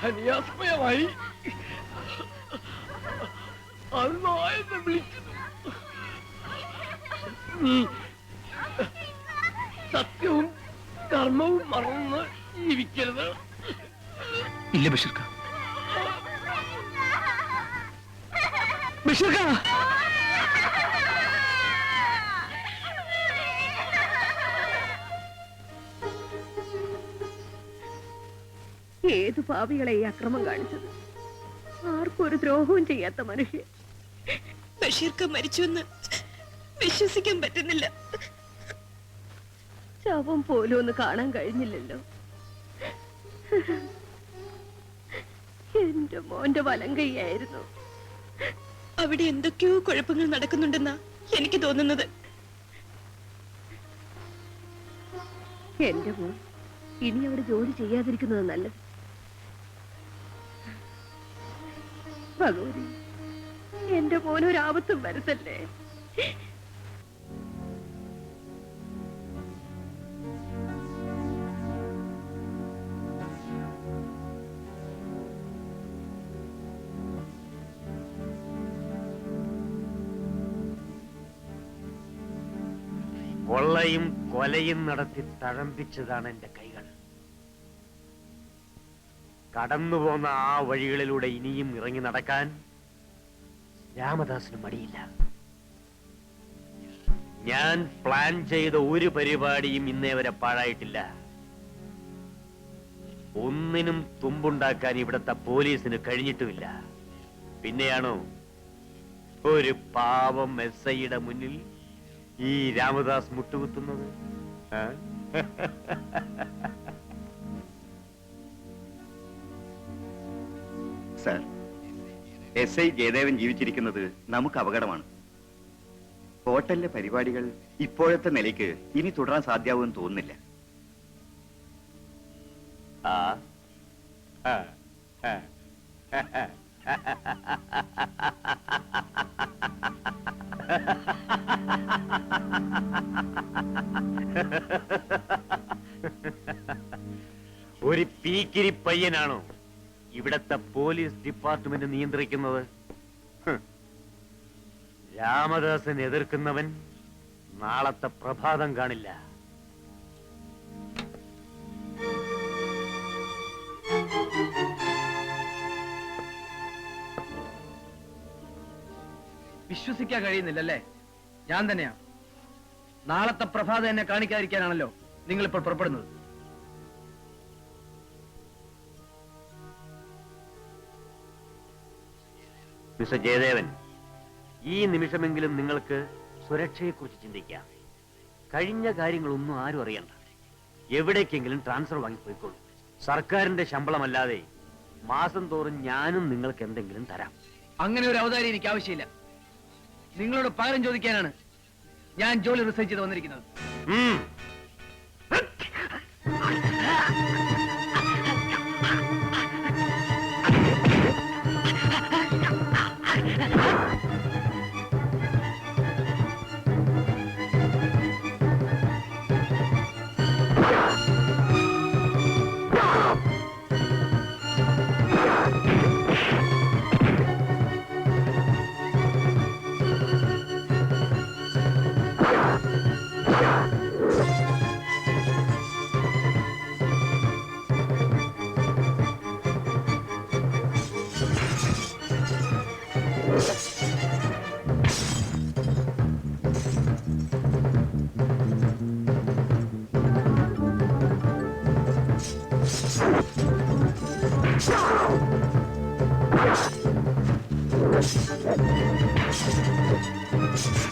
അന്യാസമയമായി അല്ലാ എന്നെ വിളിക്കുന്നു. നീ സത്യവും കർമ്മവും മറന്ന് ജീവിക്കരുത്. ഇല്ല ബഷീർക്ക, ബഷീർക്ക. ഏതു പാപികളെ ഈ അക്രമം കാണിച്ചത്? ആർക്കും ഒരു ദ്രോഹവും ചെയ്യാത്ത മനുഷ്യൻ. ബഷീർക്ക മരിച്ചുവെന്ന് വിശ്വസിക്കാൻ പറ്റുന്നില്ല. ശവം പോലും ഒന്ന് കാണാൻ കഴിഞ്ഞില്ലല്ലോ. എന്റെ മോന്റെ വലം കൈയായിരുന്നു. അവിടെ എന്തൊക്കെയോ കുഴപ്പങ്ങൾ നടക്കുന്നുണ്ടെന്നാ എനിക്ക് തോന്നുന്നത്. എന്റെ മോൻ ഇനി അവിടെ ജോലി ചെയ്യാതിരിക്കുന്നത് നല്ലത്. ഭഗവതി, എന്റെ മോനൊരാപത്തും വരുത്തല്ലേ. കൊള്ളയും കൊലയും നടത്തി തഴമ്പിച്ചതാണ് എന്റെ കൈകൾ. കടന്നുപോന്ന ആ വഴികളിലൂടെ ഇനിയും ഇറങ്ങി നടക്കാൻ രാമദാസിന് മടിയില്ല. ഞാൻ പ്ലാൻ ചെയ്ത ഒരു പരിപാടിയും ഇന്നേ വരെ പാഴായിട്ടില്ല. ഒന്നിനും തുമ്പുണ്ടാക്കാൻ ഇവിടത്തെ പോലീസിന് കഴിഞ്ഞിട്ടുമില്ല. പിന്നെയാണോ ഒരു പാവം SIയുടെ മുന്നിൽ ഈ രാമദാസ് മുട്ടുകുത്തുന്നത്? സർ, SI ജയദേവൻ ജീവിച്ചിരിക്കുന്നത് നമുക്ക് അപകടമാണ്. ഹോട്ടലിലെ പരിപാടികൾ ഇപ്പോഴത്തെ നിലയ്ക്ക് ഇനി തുടരാൻ സാധ്യമാവുമെന്ന് തോന്നുന്നില്ല. ഒരു പീക്കിരി പയ്യനാണോ ഇവിടത്തെ പോലീസ് ഡിപ്പാർട്ട്മെന്റ് നിയന്ത്രിക്കുന്നത്? രാമദാസൻ എതിർക്കുന്നവൻ നാളത്തെ പ്രഭാതം കാണില്ല. വിശ്വസിക്കാൻ കഴിയുന്നില്ലല്ലേ? ഞാൻ തന്നെയാ. നാളത്തെ പ്രഭാതം എന്നെ കാണിക്കാതിരിക്കാനാണല്ലോ നിങ്ങൾ ഇപ്പോൾ പുറപ്പെടുന്നത്. മിസ്റ്റർ ജയദേവൻ, ഈ നിമിഷമെങ്കിലും നിങ്ങൾക്ക് സുരക്ഷയെക്കുറിച്ച് ചിന്തിക്കാം. കഴിഞ്ഞ കാര്യങ്ങളൊന്നും ആരും അറിയണ്ട. എവിടേക്കെങ്കിലും ട്രാൻസ്ഫർ വാങ്ങിപ്പോയിക്കോളൂ. സർക്കാരിന്റെ ശമ്പളമല്ലാതെ മാസം തോറും ഞാനും നിങ്ങൾക്ക് എന്തെങ്കിലും തരാം. അങ്ങനെ ഒരു അവതാരം എനിക്ക് ആവശ്യമില്ല. നിങ്ങളോട് പകരം ചോദിക്കാനാണ് ഞാൻ ജോലി റിസൈൻ ചെയ്ത് വന്നിരിക്കുന്നത്. Wow!